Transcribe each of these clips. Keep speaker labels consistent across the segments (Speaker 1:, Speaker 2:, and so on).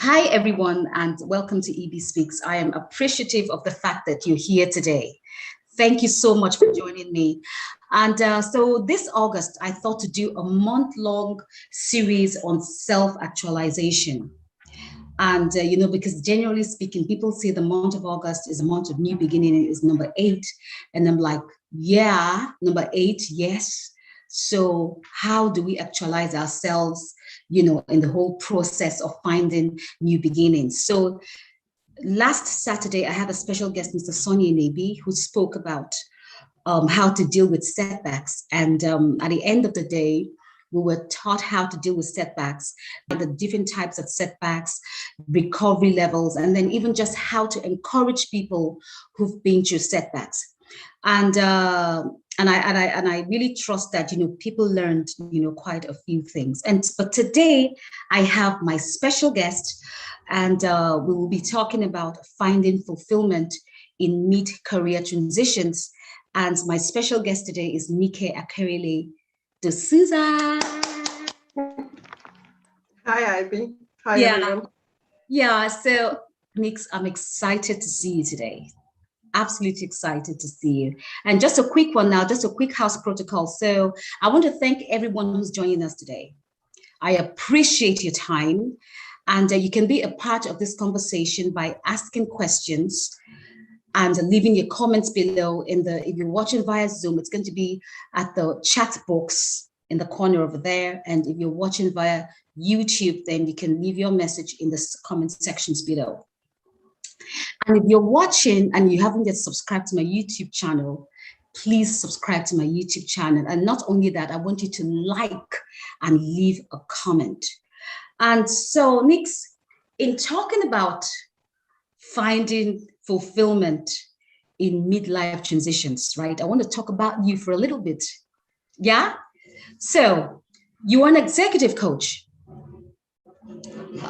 Speaker 1: Hi, everyone, and welcome to Ibi Speaks. I am appreciative of the fact that you're here today. Thank you so much for joining me. And so this August, I thought to do a month-long series on self-actualization. And, because generally speaking, people say the month of August is a month of new beginning, is number 8. And I'm like, yeah, number 8, yes. So how do we actualize ourselves, in the whole process of finding new beginnings? So last Saturday, I had a special guest, Mr. Sonia Nebi, who spoke about how to deal with setbacks. And at the end of the day, we were taught how to deal with setbacks, the different types of setbacks, recovery levels, and then even just how to encourage people who've been through setbacks. And I really trust that people learned quite a few things. But today I have my special guest, and we will be talking about finding fulfillment in mid-career transitions. And my special guest today is Akerele de Souza.
Speaker 2: Hi, Ibi. Hi,
Speaker 1: Yeah,
Speaker 2: everyone.
Speaker 1: yeah. So, Nix, I'm excited to see you today. Absolutely excited to see you. And just a quick one now, just a quick house protocol. So, I want to thank everyone who's joining us today. I appreciate your time, and you can be a part of this conversation by asking questions and leaving your comments below if you're watching via Zoom, it's going to be at the chat box in the corner over there. And if you're watching via YouTube, then you can leave your message in the comment sections below. And if you're watching and you haven't yet subscribed to my YouTube channel, please subscribe to my YouTube channel. And not only that, I want you to like and leave a comment. And so, Nix, in talking about finding fulfillment in midlife transitions, right? I want to talk about you for a little bit. Yeah? So, you are an executive coach,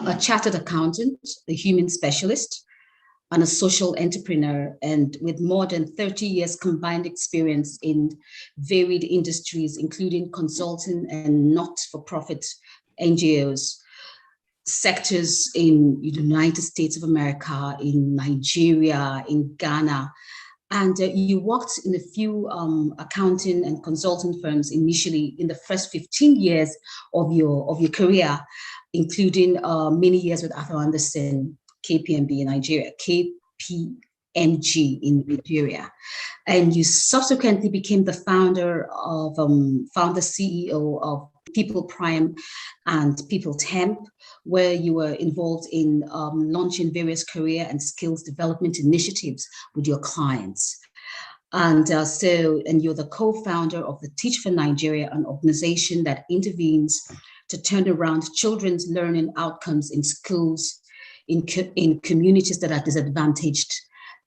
Speaker 1: a chartered accountant, a human specialist, and a social entrepreneur, and with more than 30 years combined experience in varied industries, including consulting and not-for-profit NGOs, sectors in the United States of America, in Nigeria, in Ghana. And you worked in a few accounting and consulting firms initially in the first 15 years of your career, including many years with Arthur Andersen, KPMG in Nigeria, KPMG in Nigeria. And you subsequently became the founder CEO of People Prime and People Temp, where you were involved in launching various career and skills development initiatives with your clients. And you're the co-founder of the Teach for Nigeria, an organization that intervenes to turn around children's learning outcomes in schools in communities that are disadvantaged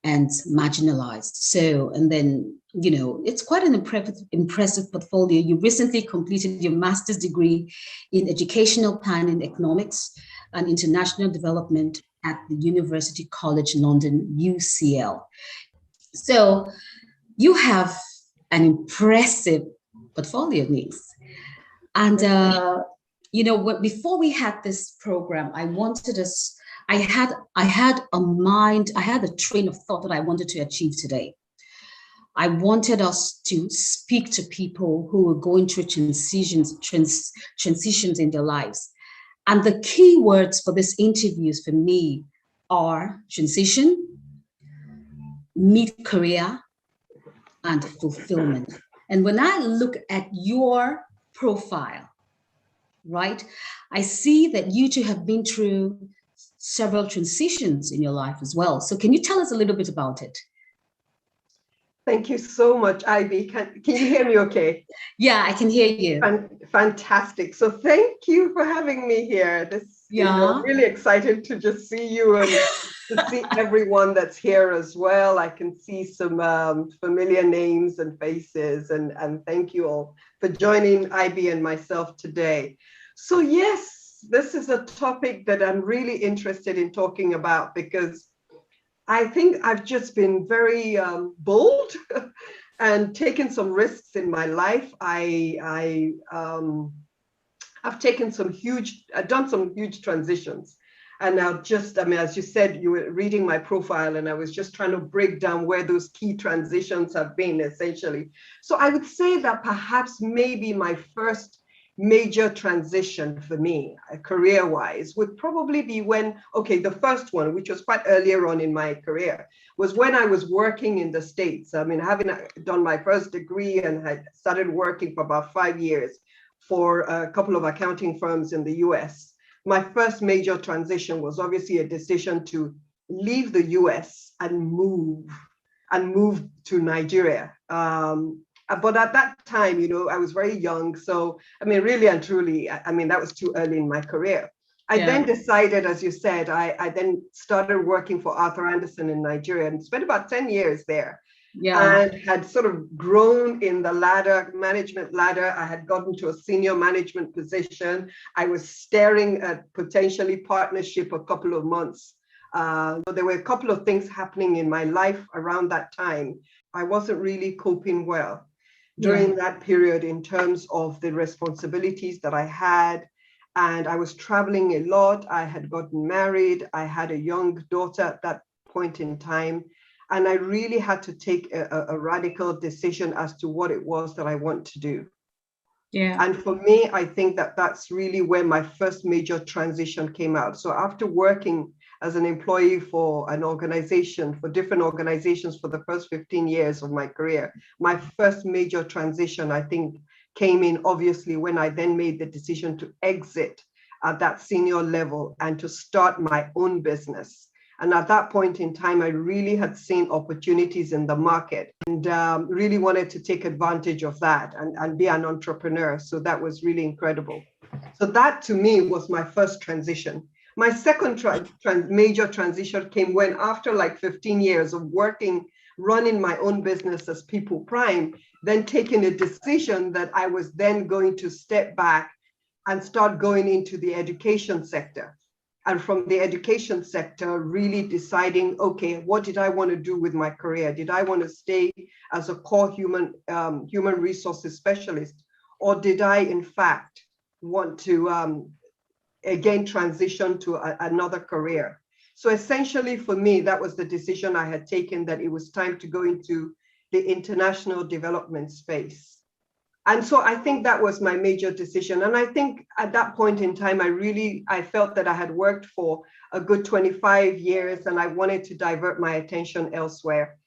Speaker 1: and marginalized. So, and then, it's quite an impressive portfolio. You recently completed your master's degree in educational planning, economics, and international development at the University College London, UCL. So you have an impressive portfolio, Nils. And, before we had this program, I had a train of thought that I wanted to achieve today. I wanted us to speak to people who were going through transitions in their lives. And the key words for this interviews for me are transition, mid-career, and fulfillment. And when I look at your profile, right, I see that you two have been through several transitions in your life as well. So can you tell us a little bit about it?
Speaker 2: Thank you so much, Ivy. Can you hear me okay?
Speaker 1: Yeah, I can hear you.
Speaker 2: Fantastic. So thank you for having me here. I'm really excited to just see you and to see everyone that's here as well. I can see some familiar names and faces, and thank you all for joining Ivy and myself today. So yes, this is a topic that I'm really interested in talking about because I think I've just been very bold and taken some risks in my life. I've done some huge transitions. And now just, I mean, as you said, you were reading my profile and I was just trying to break down where those key transitions have been essentially. So I would say that perhaps maybe my first major transition for me, career-wise, would probably be when, okay, the first one, which was quite earlier on in my career, was when I was working in the States. I mean, having done my first degree and had started working for about 5 years for a couple of accounting firms in the US. My first major transition was obviously a decision to leave the US and move to Nigeria. But at that time, you know, I was very young. So, I mean, really and truly, I mean, that was too early in my career. I then decided, as you said, I then started working for Arthur Andersen in Nigeria and spent about 10 years there. And had sort of grown in the management ladder. I had gotten to a senior management position. I was staring at potentially partnership a couple of months. So there were a couple of things happening in my life around that time. I wasn't really coping well during that period in terms of the responsibilities that I had. And I was traveling a lot. I had gotten married. I had a young daughter at that point in time. And I really had to take a radical decision as to what it was that I want to do. And for me, I think that that's really where my first major transition came out. So after working as an employee for an organization, for different organizations for the first 15 years of my career, my first major transition, I think, came in obviously when I then made the decision to exit at that senior level and to start my own business. And at that point in time, I really had seen opportunities in the market and really wanted to take advantage of that and be an entrepreneur. So that was really incredible. So that to me was my first transition. My second major transition came when, after like 15 years of working, running my own business as People Prime, then taking a decision that I was then going to step back and start going into the education sector. And from the education sector, really deciding, okay, what did I want to do with my career? Did I want to stay as a core human resources specialist? Or did I, in fact, want to, again, transition to another career? So essentially, for me, that was the decision I had taken, that it was time to go into the international development space. And so I think that was my major decision. And I think at that point in time, I felt that I had worked for a good 25 years and I wanted to divert my attention elsewhere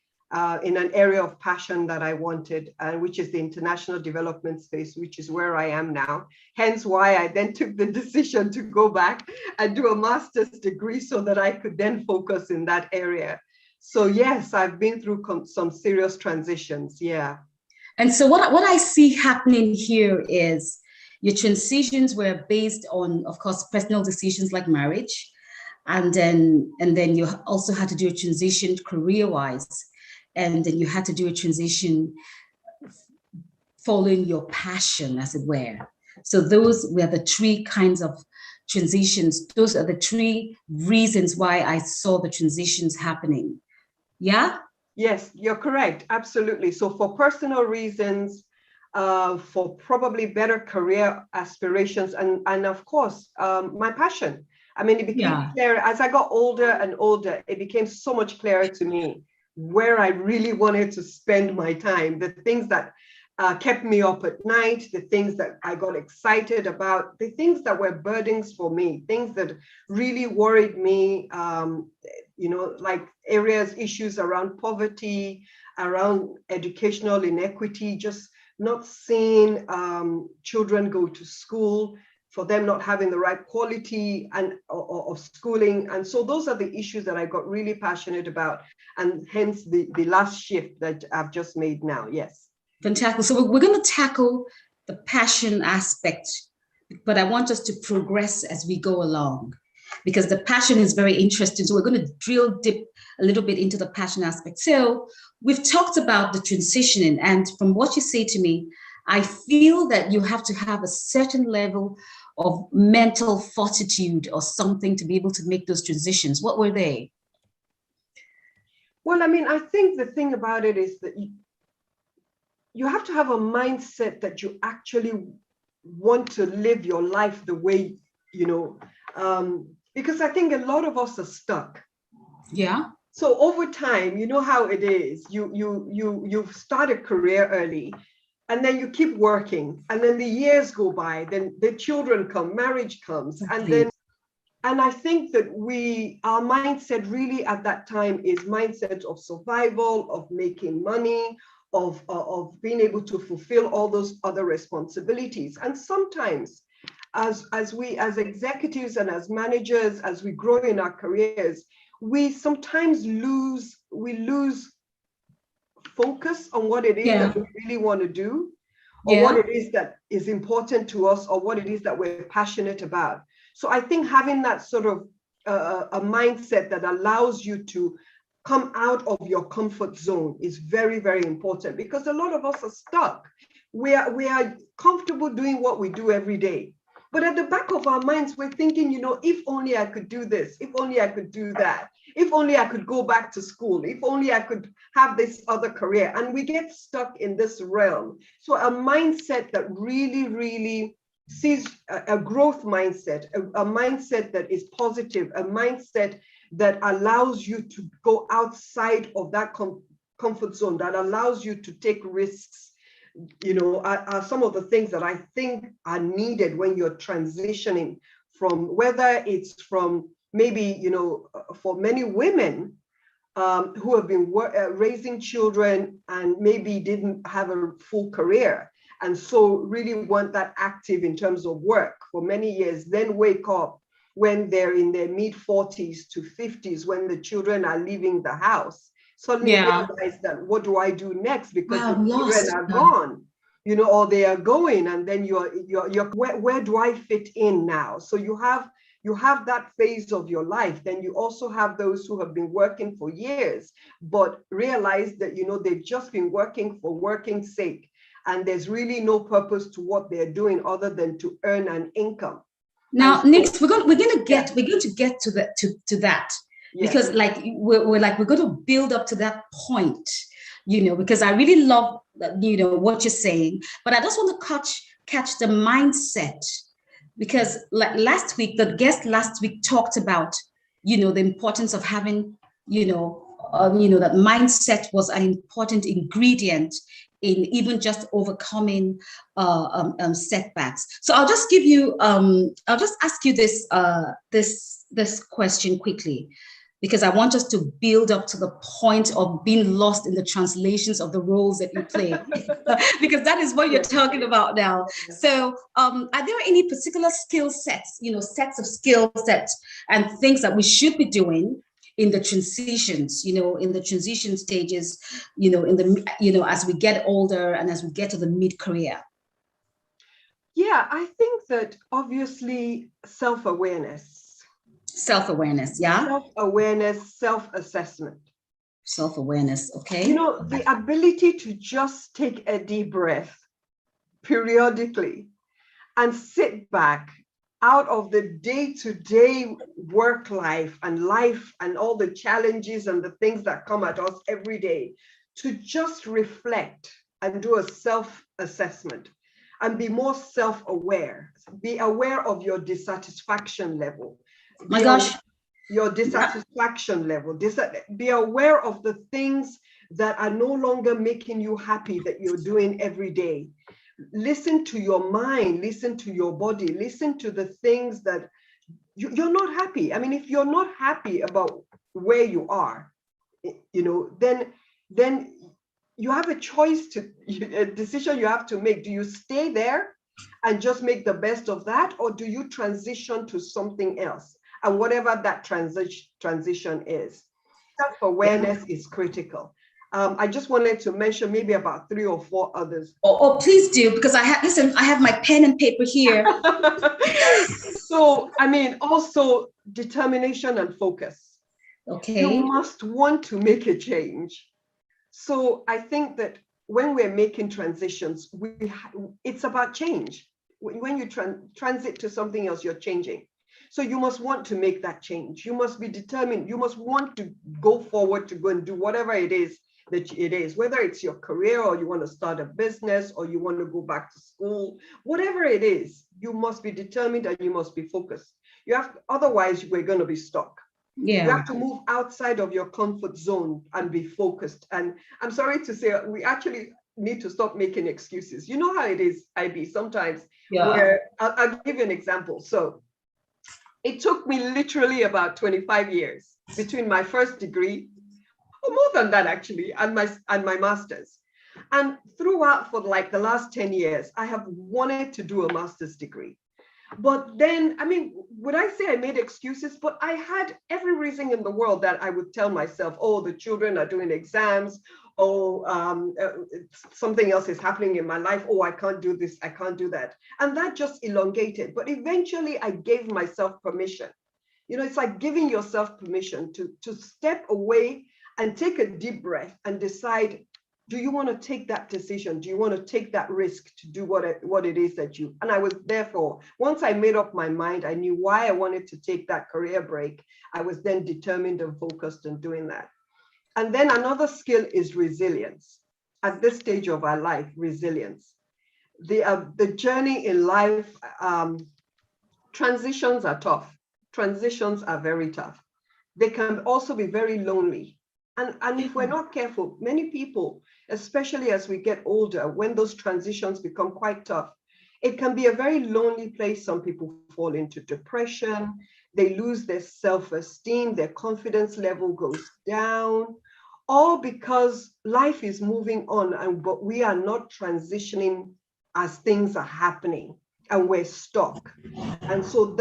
Speaker 2: in an area of passion that I wanted, which is the international development space, which is where I am now. Hence why I then took the decision to go back and do a master's degree so that I could then focus in that area. So yes, I've been through some serious transitions, yeah.
Speaker 1: And so what I see happening here is your transitions were based on, of course, personal decisions like marriage. And then you also had to do a transition career-wise. And then you had to do a transition following your passion, as it were. So those were the three kinds of transitions. Those are the three reasons why I saw the transitions happening. Yeah?
Speaker 2: Yes, you're correct. Absolutely. So for personal reasons, for probably better career aspirations, and of course, my passion. I mean, it became clear as I got older and older, it became so much clearer to me where I really wanted to spend my time, the things that kept me up at night, the things that I got excited about, the things that were burdens for me, things that really worried me, like issues around poverty, around educational inequity, just not seeing children go to school, for them not having the right quality of schooling. And so those are the issues that I got really passionate about, and hence the last shift that I've just made now. Yes.
Speaker 1: Fantastic. So we're going to tackle the passion aspect, but I want us to progress as we go along, because the passion is very interesting. So we're going to dip a little bit into the passion aspect. So we've talked about the transitioning, and from what you say to me, I feel that you have to have a certain level of mental fortitude or something to be able to make those transitions. What were they?
Speaker 2: Well, I mean, I think the thing about it is that you have to have a mindset that you actually want to live your life the way, because I think a lot of us are stuck.
Speaker 1: Yeah.
Speaker 2: So over time, you know how it is. You start a career early, and then you keep working, and then the years go by, then the children come, marriage comes, and I think that our mindset really at that time is mindset of survival, of making money, of being able to fulfill all those other responsibilities. And sometimes as executives and as managers, as we grow in our careers, we sometimes lose focus on what it is that we really want to do, or what it is that is important to us, or what it is that we're passionate about. So I think having that sort of a mindset that allows you to come out of your comfort zone is very, very important, because a lot of us are stuck. We are comfortable doing what we do every day. But at the back of our minds, we're thinking, if only I could do this, if only I could do that, if only I could go back to school, if only I could have this other career. And we get stuck in this realm. So a mindset that really, really sees a growth mindset, a mindset that is positive, a mindset that allows you to go outside of that comfort zone, that allows you to take risks, are some of the things that I think are needed when you're transitioning from, whether it's from maybe, for many women who have been raising children and maybe didn't have a full career, and so really want that active in terms of work for many years, then wake up when they're in their mid-40s to 50s, when the children are leaving the house, suddenly realize that, what do I do next? Because the children are gone, or they are going, and then you're where do I fit in now? So you have that phase of your life. Then you also have those who have been working for years, but realize that, they've just been working for working's sake, and there's really no purpose to what they're doing other than to earn an income.
Speaker 1: Now, next, we're going to get to that, because we're going to build up to that point, because I really love what you're saying, but I just want to catch the mindset, because like the guest last week talked about the importance of having that mindset was an important ingredient in even just overcoming setbacks. So I'll just give you, I'll just ask you this question quickly, because I want us to build up to the point of being lost in the translations of the roles that you play, because that is what you're talking about now. So are there any particular skill sets, sets of skill sets and things that we should be doing in the transitions, in the transition stages, as we get older and as we get to the mid-career?
Speaker 2: Yeah, I think that obviously self-awareness.
Speaker 1: Self-awareness, yeah?
Speaker 2: Self-awareness, self-assessment.
Speaker 1: Self-awareness, okay.
Speaker 2: The ability to just take a deep breath periodically and sit back out of the day-to-day work life and all the challenges and the things that come at us every day, to just reflect and do a self-assessment and be more self-aware. Be aware of your dissatisfaction level. Your dissatisfaction level. Be aware of the things that are no longer making you happy that you're doing every day. Listen to your mind, listen to your body, listen to the things that you're not happy. I mean, if you're not happy about where you are, then you have a decision you have to make. Do you stay there and just make the best of that, or do you transition to something else? And whatever that transition is, self-awareness is critical. I just wanted to mention maybe about 3 or 4 others.
Speaker 1: Oh, please do, because I have my pen and paper here.
Speaker 2: So, I mean, also determination and focus.
Speaker 1: Okay.
Speaker 2: You must want to make a change. So I think that when we're making transitions, it's about change. When you transit to something else, you're changing. So you must want to make that change. You must be determined. You must want to go forward to go and do whatever it is that it is, whether it's your career or you want to start a business or you want to go back to school, whatever it is, you must be determined and you must be focused. Otherwise we're going to be stuck.
Speaker 1: Yeah.
Speaker 2: You have to move outside of your comfort zone and be focused. And I'm sorry to say, we actually need to stop making excuses. You know how it is, Ibi, sometimes.
Speaker 1: Yeah.
Speaker 2: Where I'll give you an example. So it took me literally about 25 years between my first degree, or more than that actually, and my master's. And throughout, for like the last 10 years, I have wanted to do a master's degree. But then, I mean, would I say I made excuses? But I had every reason in the world that I would tell myself, oh, the children are doing exams. Oh, something else is happening in my life. Oh, I can't do this. I can't do that. And that just elongated. But eventually I gave myself permission. You know, it's like giving yourself permission to step away and take a deep breath and decide, do you want to take that decision? Do you want to take that risk to do what it is that you, and I was therefore, once I made up my mind, I knew why I wanted to take that career break. I was then determined and focused on doing that. And then another skill is resilience. At this stage of our life, resilience. The journey in life, transitions are tough. Transitions are very tough. They can also be very lonely. And if we're not careful, many people, especially as we get older, when those transitions become quite tough, it can be a very lonely place. Some people fall into depression, they lose their self-esteem, their confidence level goes down, all because life is moving on, but we are not transitioning as things are happening, and we're stuck. And so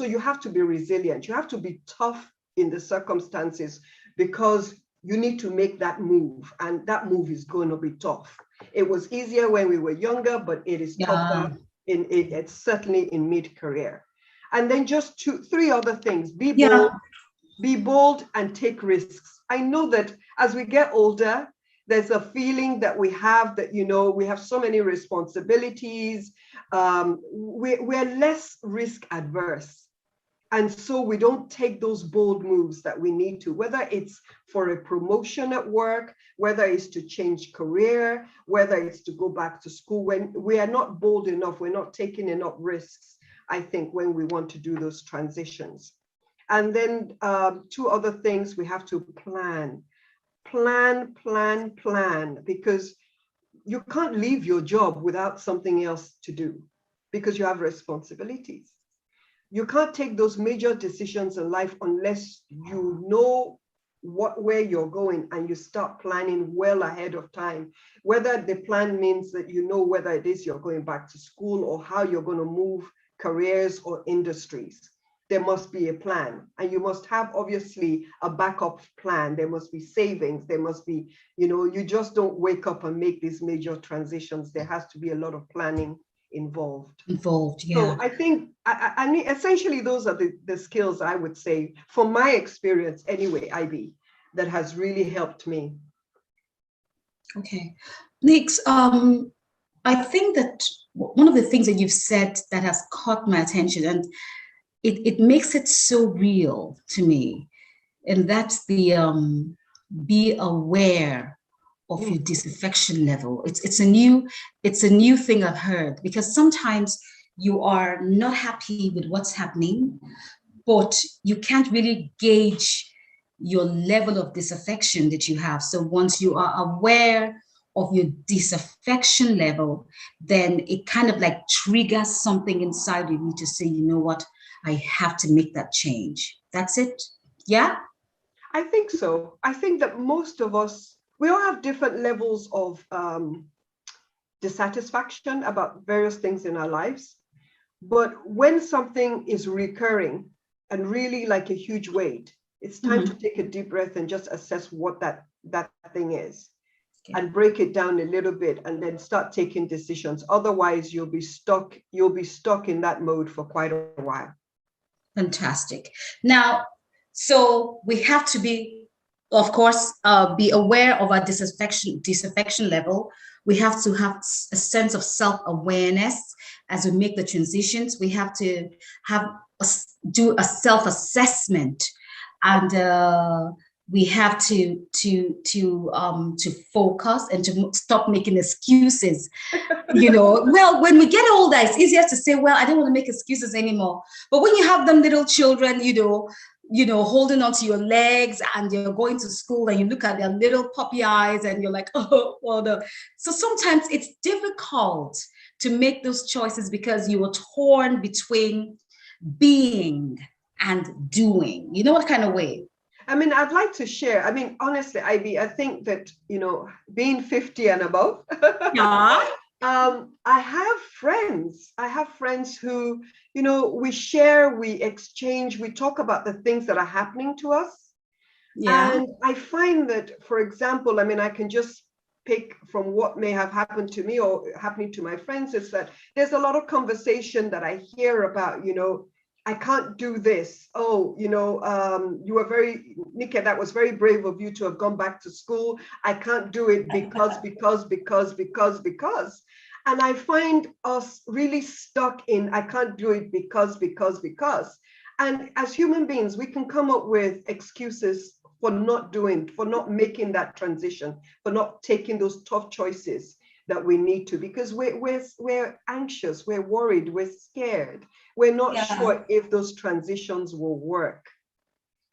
Speaker 2: you have to be resilient. You have to be tough in the circumstances, because you need to make that move, and that move is going to be tough. It was easier when we were younger, but it is tougher it's certainly in mid-career. And then just three other things: be bold and take risks. I know that as we get older, there's a feeling that we have that, you know, we have so many responsibilities. We're less risk adverse. And so we don't take those bold moves that we need to, whether it's for a promotion at work, whether it's to change career, whether it's to go back to school. When we are not bold enough, we're not taking enough risks, I think, when we want to do those transitions. And then two other things: we have to plan, because you can't leave your job without something else to do, because you have responsibilities. You can't take those major decisions in life unless you know where you're going and you start planning well ahead of time. Whether the plan means that you know whether it is you're going back to school or how you're going to move careers or industries. There must be a plan, and you must have obviously a backup plan. There must be savings. There must be, you know, you just don't wake up and make these major transitions. There has to be a lot of planning involved.
Speaker 1: Yeah.
Speaker 2: So I think, I mean, essentially those are the skills I would say, from my experience anyway, Ibi, that has really helped me.
Speaker 1: Okay. Nix, I think that one of the things that you've said that has caught my attention, and it makes it so real to me, and that's the be aware of your disaffection level. It's a new thing I've heard, because sometimes you are not happy with what's happening, but you can't really gauge your level of disaffection that you have. So once you are aware of your disaffection level, then it kind of like triggers something inside of you to say, you know what, I have to make that change. That's it. Yeah?
Speaker 2: I think so. I think that most of us, we all have different levels of dissatisfaction about various things in our lives. But when something is recurring and really like a huge weight, it's time to take a deep breath and just assess what that thing is, and break it down a little bit, and then start taking decisions. Otherwise, you'll be stuck in that mode for quite a while.
Speaker 1: Fantastic. Now, so we have to be, of course, be aware of our disaffection level. We have to have a sense of self-awareness as we make the transitions. We have to do a self-assessment, and we have to focus and to stop making excuses. Well, when we get older, it's easier to say, well, I don't want to make excuses anymore. But when you have them little children, holding onto your legs, and you're going to school and you look at their little puppy eyes and you're like, oh, well, no. So sometimes it's difficult to make those choices because you were torn between being and doing. You know what kind of way?
Speaker 2: I mean, I'd like to share. I mean, honestly, Ivy, I think that, being 50 and above,
Speaker 1: Yeah.
Speaker 2: I have friends who, we share, we exchange, we talk about the things that are happening to us.
Speaker 1: Yeah.
Speaker 2: And I find that, for example, I mean, I can just pick from what may have happened to me or happening to my friends, is that there's a lot of conversation that I hear about, I can't do this. Oh, you were Nika, that was very brave of you to have gone back to school. I can't do it because. And I find us really stuck in, I can't do it because. And as human beings, we can come up with excuses for not making that transition, for not taking those tough choices that we need to, because we're anxious, we're worried, we're scared. We're not sure if those transitions will work.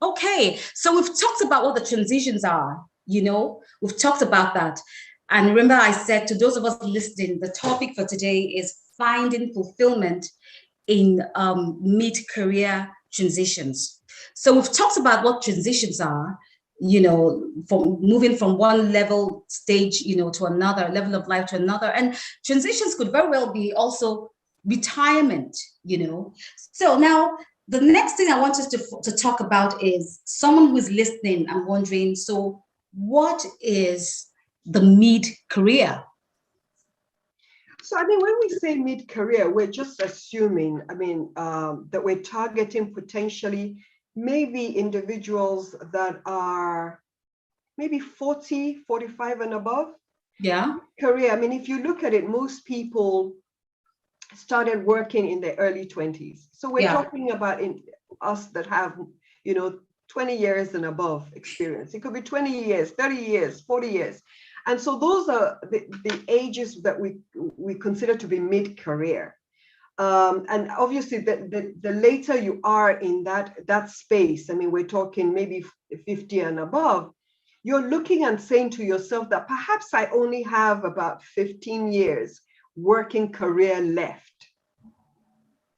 Speaker 1: Okay, so we've talked about what the transitions are, we've talked about that. And remember, I said to those of us listening, the topic for today is finding fulfillment in mid-career transitions. So we've talked about what transitions are, from moving from one level stage, to another level of life to another. And transitions could very well be also retirement, So now the next thing I want us to talk about is someone who is listening and wondering, so what is the mid-career?
Speaker 2: So, I mean, when we say mid-career, we're just assuming, that we're targeting potentially maybe individuals that are maybe 40, 45 and above.
Speaker 1: Yeah.
Speaker 2: Career. I mean, if you look at it, most people started working in their early 20s. So we're talking about us that have, 20 years and above experience. It could be 20 years, 30 years, 40 years. And so those are the ages that we consider to be mid-career. And obviously, the later you are in that space, I mean, we're talking maybe 50 and above, you're looking and saying to yourself that perhaps I only have about 15 years working career left,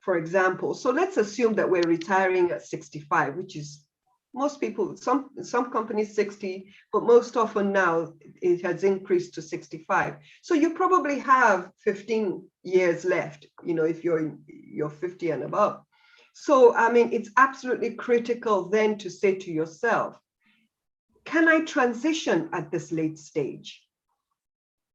Speaker 2: for example. So let's assume that we're retiring at 65, which is most people, some companies 60, but most often now it has increased to 65. So you probably have 15 years left, if you're 50 and above. So, I mean, it's absolutely critical then to say to yourself, can I transition at this late stage?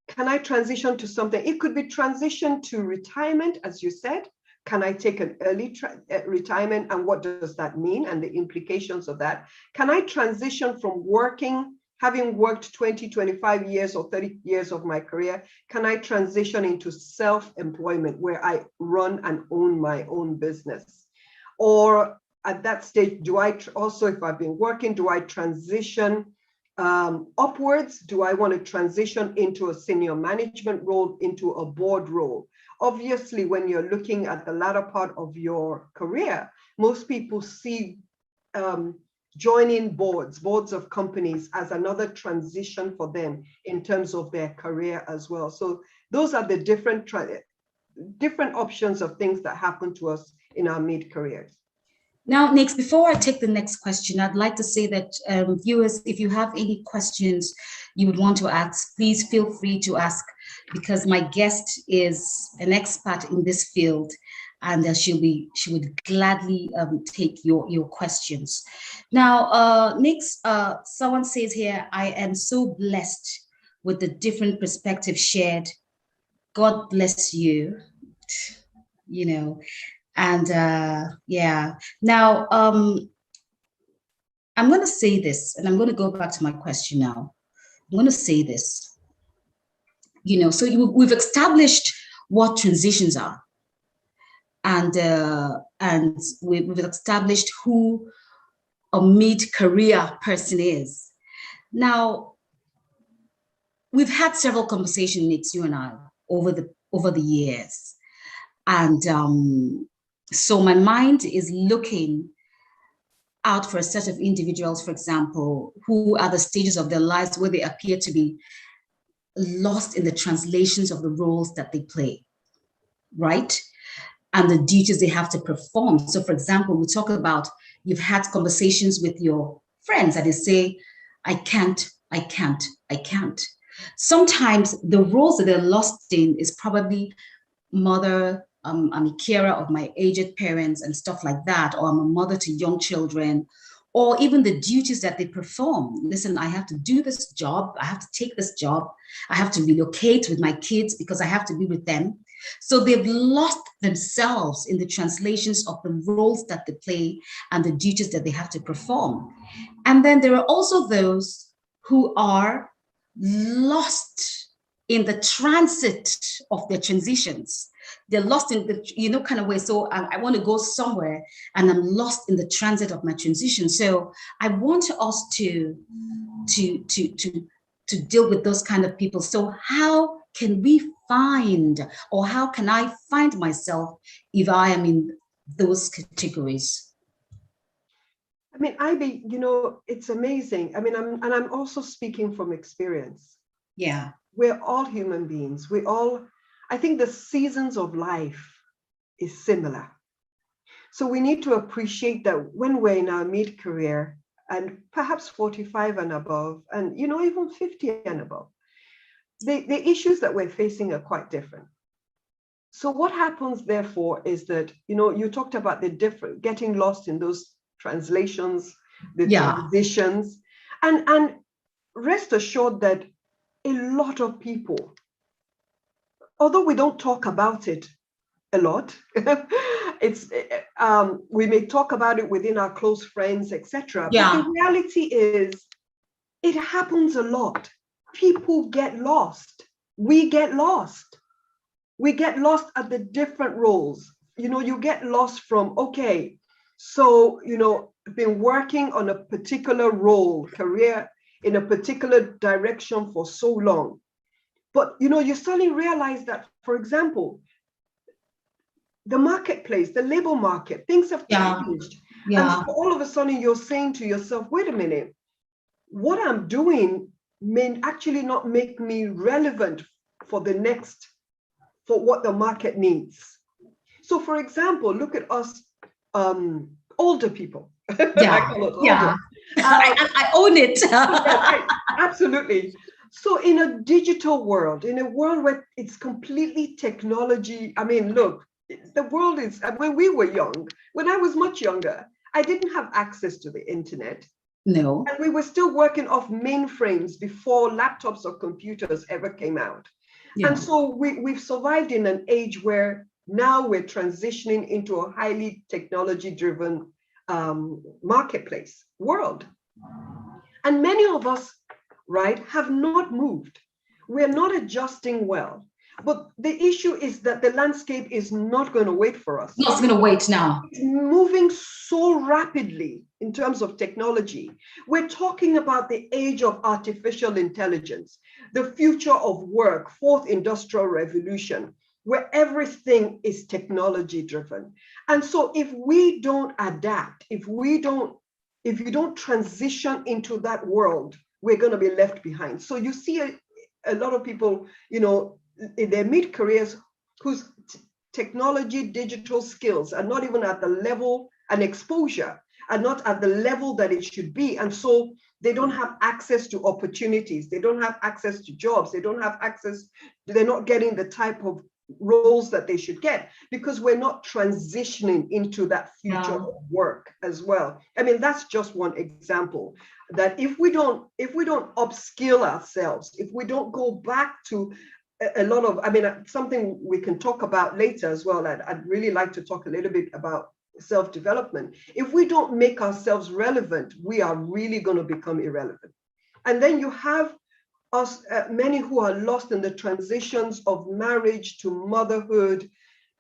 Speaker 2: Can I transition to something? It could be transition to retirement, as you said. Can I take an early retirement, and what does that mean and the implications of that? Can I transition from working, having worked 20, 25 years or 30 years of my career? Can I transition into self-employment where I run and own my own business? Or at that stage, do I also, if I've been working, do I transition upwards? Do I want to transition into a senior management role, into a board role? Obviously, when you're looking at the latter part of your career, most people see joining boards of companies as another transition for them in terms of their career as well. So those are the different options of things that happen to us in our mid-careers.
Speaker 1: Now, Nix, before I take the next question, I'd like to say that viewers, if you have any questions you would want to ask, please feel free to ask, because my guest is an expert in this field, and she would gladly take your questions. Now, Nix, someone says here, I am so blessed with the different perspectives shared. God bless you. And now I'm going to say this, and I'm going to go back to my question now. I'm going to say this, so we've established what transitions are, and we've established who a mid-career person is. Now, we've had several conversations, Nick, you and I, over the years. And so my mind is looking out for a set of individuals, for example, who are the stages of their lives where they appear to be lost in the translations of the roles that they play, right? And the duties they have to perform. So for example, we talk about, you've had conversations with your friends and they say, I can't. Sometimes the roles that they're lost in is probably mother, I'm a carer of my aged parents and stuff like that, or I'm a mother to young children, or even the duties that they perform. Listen, I have to do this job. I have to take this job. I have to relocate with my kids because I have to be with them. So they've lost themselves in the translations of the roles that they play and the duties that they have to perform. And then there are also those who are lost in the transit of their transitions. They're lost in the, kind of way. So I want to go somewhere and I'm lost in the transit of my transition. So I want us to deal with those kind of people. So how can we find, or how can I find myself if I am in those categories?
Speaker 2: I mean, Ibi, it's amazing. I mean, I'm also speaking from experience.
Speaker 1: Yeah.
Speaker 2: We're all human beings. I think the seasons of life is similar. So we need to appreciate that when we're in our mid-career and perhaps 45 and above, and even 50 and above, the issues that we're facing are quite different. So what happens, therefore, is that, you talked about the different, getting lost in those translations, the transitions, and rest assured that a lot of people, although we don't talk about it a lot, we may talk about it within our close friends, etc. But the reality is, it happens a lot. People get lost. We get lost. We get lost at the different roles. You get lost from, okay, so, been working on a particular role, career in a particular direction for so long. But, you suddenly realize that, for example, the marketplace, the labor market, things have changed. And so all of a sudden you're saying to yourself, wait a minute, what I'm doing may actually not make me relevant for what the market needs. So for example, look at us older people.
Speaker 1: I own it.
Speaker 2: Absolutely. So in a digital world, in a world where it's completely technology, I mean, look, the world is, when we were young, when I was much younger, I didn't have access to the internet.
Speaker 1: No.
Speaker 2: And we were still working off mainframes before laptops or computers ever came out. Yeah. And so we've survived in an age where now we're transitioning into a highly technology-driven marketplace world. And many of us, right, have not moved. We're not adjusting well. But the issue is that the landscape is not going to wait for us.
Speaker 1: No, it's going to wait now.
Speaker 2: It's moving so rapidly in terms of technology. We're talking about the age of artificial intelligence, the future of work, fourth industrial revolution, where everything is technology driven. And so if we don't adapt, if you don't transition into that world, we're going to be left behind. So you see a lot of people, in their mid-careers whose technology, digital skills are not even at the level and exposure are not at the level that it should be. And so they don't have access to opportunities. They don't have access to jobs. They don't have access, they're not getting the type of roles that they should get because we're not transitioning into that future of work as well. I mean, that's just one example that if we don't upskill ourselves, if we don't go back to a lot of, I mean, something we can talk about later as well. I'd really like to talk a little bit about self-development. If we don't make ourselves relevant, we are really going to become irrelevant. And then you have us, many who are lost in the transitions of marriage to motherhood,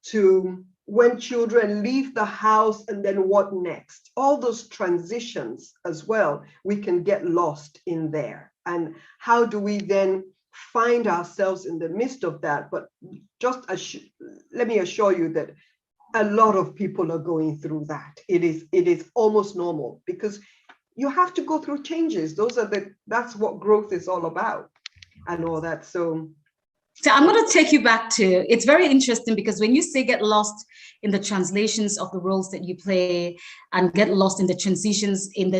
Speaker 2: to when children leave the house and then what next? All those transitions as well, we can get lost in there. And how do we then find ourselves in the midst of that? But just let me assure you that a lot of people are going through that. It is almost normal because you have to go through changes. That's what growth is all about and all that. So
Speaker 1: I'm going to take you back to, it's very interesting because when you say get lost in the translations of the roles that you play and get lost in the transitions in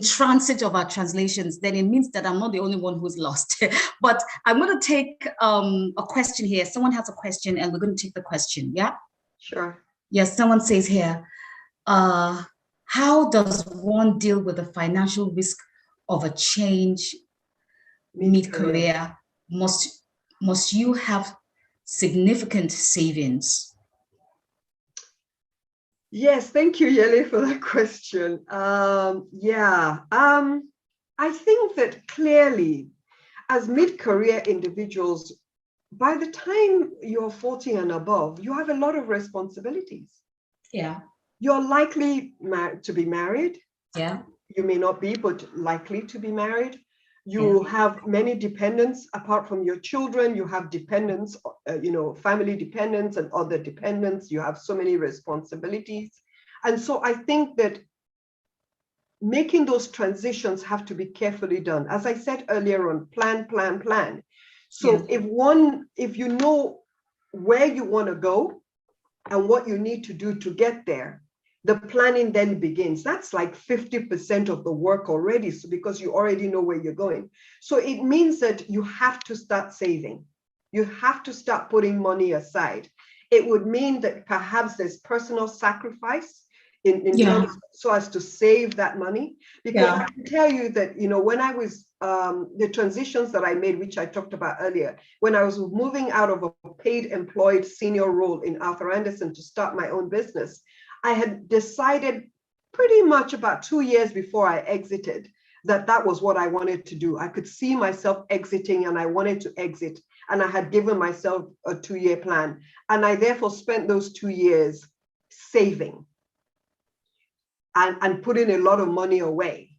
Speaker 1: transit of our translations, then it means that I'm not the only one who's lost. But I'm going to take a question here. Someone has a question and we're going to take the question. Yeah?
Speaker 2: Sure.
Speaker 1: Yes, someone says here, how does one deal with the financial risk of a change mid-career? Must you have significant savings?
Speaker 2: Yes, thank you, Yele, for that question. I think that clearly, as mid-career individuals, by the time you're 40 and above, you have a lot of responsibilities.
Speaker 1: Yeah.
Speaker 2: You're likely to be married.
Speaker 1: Yeah.
Speaker 2: You may not be, but likely to be married. You have many dependents apart from your children. You have dependents, family dependents and other dependents. You have so many responsibilities. And so I think that making those transitions have to be carefully done. As I said earlier on, plan. So if you know where you want to go and what you need to do to get there, the planning then begins. That's like 50% of the work already, so because you already know where you're going. So it means that you have to start saving. You have to start putting money aside. It would mean that perhaps there's personal sacrifice in terms so as to save that money. Because I can tell you that, when I was, the transitions that I made, which I talked about earlier, when I was moving out of a paid employed senior role in Arthur Andersen to start my own business, I had decided pretty much about 2 years before I exited that was what I wanted to do. I could see myself exiting and I wanted to exit. And I had given myself a 2-year plan. And I therefore spent those 2 years saving and putting a lot of money away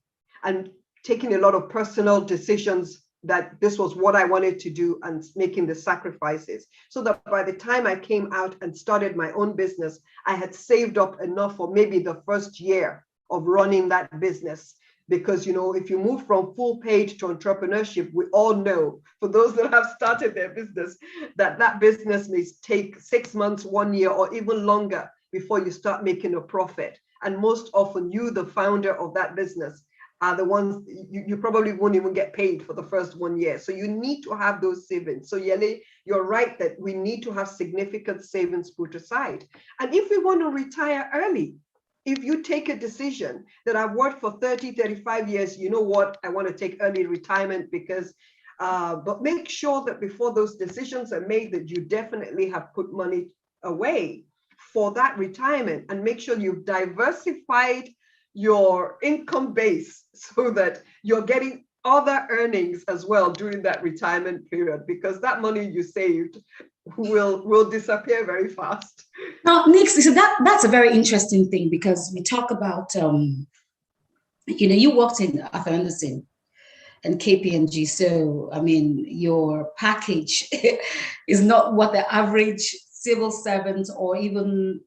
Speaker 2: and taking a lot of personal decisions that this was what I wanted to do and making the sacrifices, so that by the time I came out and started my own business, I had saved up enough for maybe the first year of running that business. Because, if you move from full paid to entrepreneurship, we all know, for those that have started their business, that business may take 6 months, 1 year, or even longer before you start making a profit. And most often you, the founder of that business, are the ones you probably won't even get paid for the first 1 year. So you need to have those savings. So Yele, you're right that we need to have significant savings put aside. And if we want to retire early, if you take a decision that I've worked for 30, 35 years, you know what, I want to take early retirement because, but make sure that before those decisions are made that you definitely have put money away for that retirement, and make sure you've diversified your income base so that you're getting other earnings as well during that retirement period, because that money you saved will disappear very fast.
Speaker 1: Now, Nick, so that's a very interesting thing, because we talk about, you worked in Arthur Andersen and KPMG, so I mean, your package is not what the average civil servant or even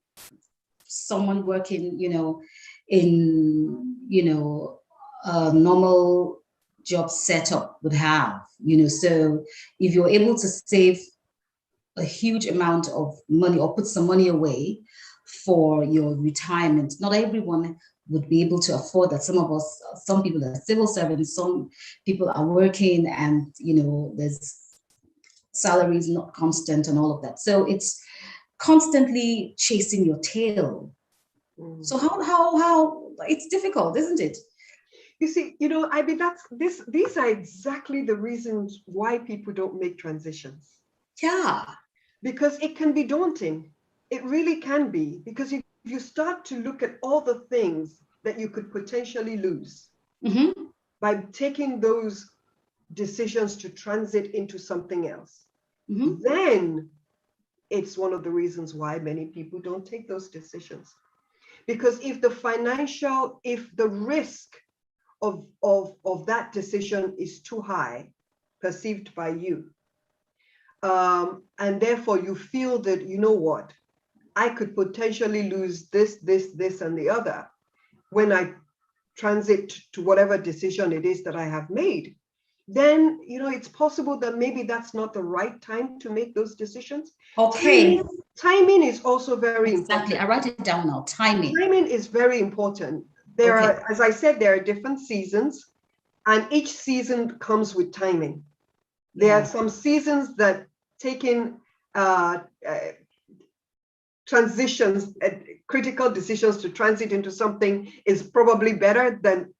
Speaker 1: someone working, in a normal job setup would have. So if you're able to save a huge amount of money or put some money away for your retirement, not everyone would be able to afford that. Some people are civil servants, some people are working, and there's salaries not constant and all of that. So it's constantly chasing your tail. So how it's difficult, isn't it?
Speaker 2: You see, Ibi, these are exactly the reasons why people don't make transitions.
Speaker 1: Yeah.
Speaker 2: Because it can be daunting. It really can be, because if you start to look at all the things that you could potentially lose by taking those decisions to transit into something else, then it's one of the reasons why many people don't take those decisions. Because if the risk of that decision is too high, perceived by you, and therefore you feel that, you know what, I could potentially lose this, and the other when I transit to whatever decision it is that I have made, then, it's possible that maybe that's not the right time to make those decisions.
Speaker 1: Okay.
Speaker 2: Timing is also very important.
Speaker 1: Exactly. I write it down now. Timing.
Speaker 2: Timing is very important. There are, as I said, there are different seasons, and each season comes with timing. There are some seasons that taking transitions, critical decisions to transit into something is probably better than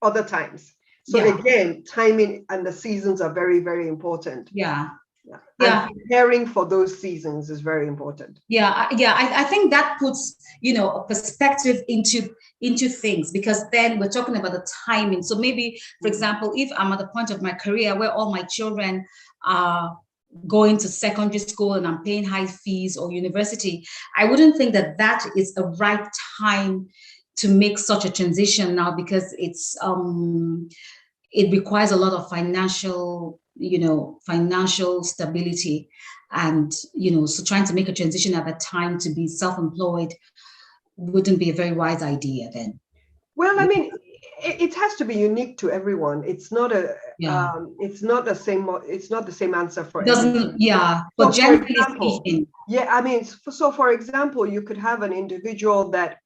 Speaker 2: other times. So again, timing and the seasons are very, very important. And preparing for those seasons is very important.
Speaker 1: I think that puts, a perspective into things, because then we're talking about the timing. So maybe, for example, if I'm at the point of my career where all my children are going to secondary school and I'm paying high fees, or university, I wouldn't think that that is the right time to make such a transition now, because it requires a lot of financial stability. And, so trying to make a transition at that time to be self-employed wouldn't be a very wise idea then.
Speaker 2: Well, I mean, it has to be unique to everyone. It's not it's not the same answer for everyone.
Speaker 1: But generally speaking.
Speaker 2: I mean, so for example, you could have an individual that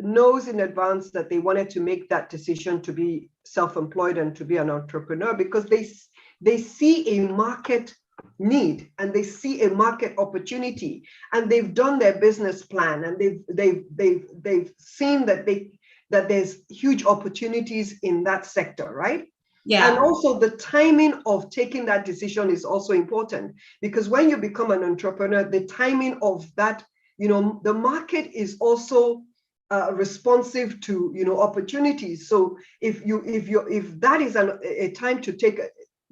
Speaker 2: knows in advance that they wanted to make that decision to be self-employed and to be an entrepreneur, because they see a market need and they see a market opportunity, and they've done their business plan, and they've seen that there's huge opportunities in that sector, right? And also the timing of taking that decision is also important, because when you become an entrepreneur, the timing of that, the market is also responsive to opportunities. So if that is a time to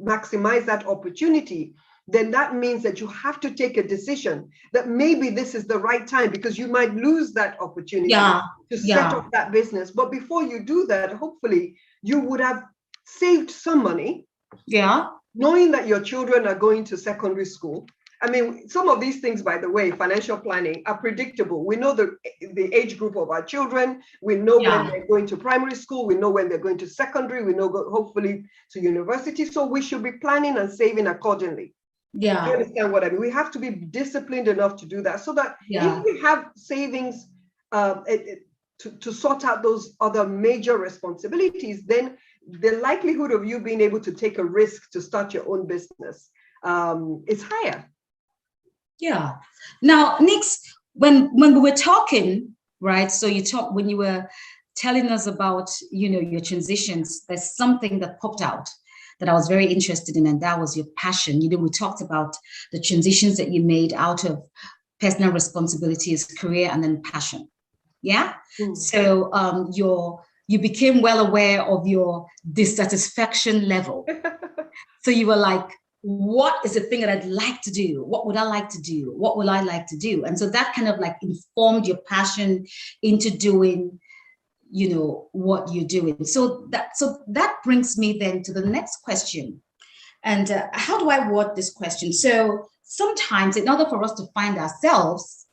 Speaker 2: maximize that opportunity, then that means that you have to take a decision that maybe this is the right time, because you might lose that opportunity to set up that business. But before you do that, hopefully you would have saved some money, knowing that your children are going to secondary school. I mean, some of these things, by the way, financial planning, are predictable. We know the age group of our children. We know when they're going to primary school. We know when they're going to secondary. We know hopefully to university. So we should be planning and saving accordingly. You understand what I mean? We have to be disciplined enough to do that, so that if we have savings to sort out those other major responsibilities, then the likelihood of you being able to take a risk to start your own business is higher.
Speaker 1: Now, Nix, when we were talking, right? So when you were telling us about, your transitions, there's something that popped out that I was very interested in, and that was your passion. We talked about the transitions that you made out of personal responsibilities, career, and then passion. So you became well aware of your dissatisfaction level. So you were like, what is the thing that I'd like to do? What would I like to do? What would I like to do? And so that kind of like informed your passion into doing, what you're doing. So that brings me then to the next question. And how do I word this question? So sometimes, in order for us to find ourselves,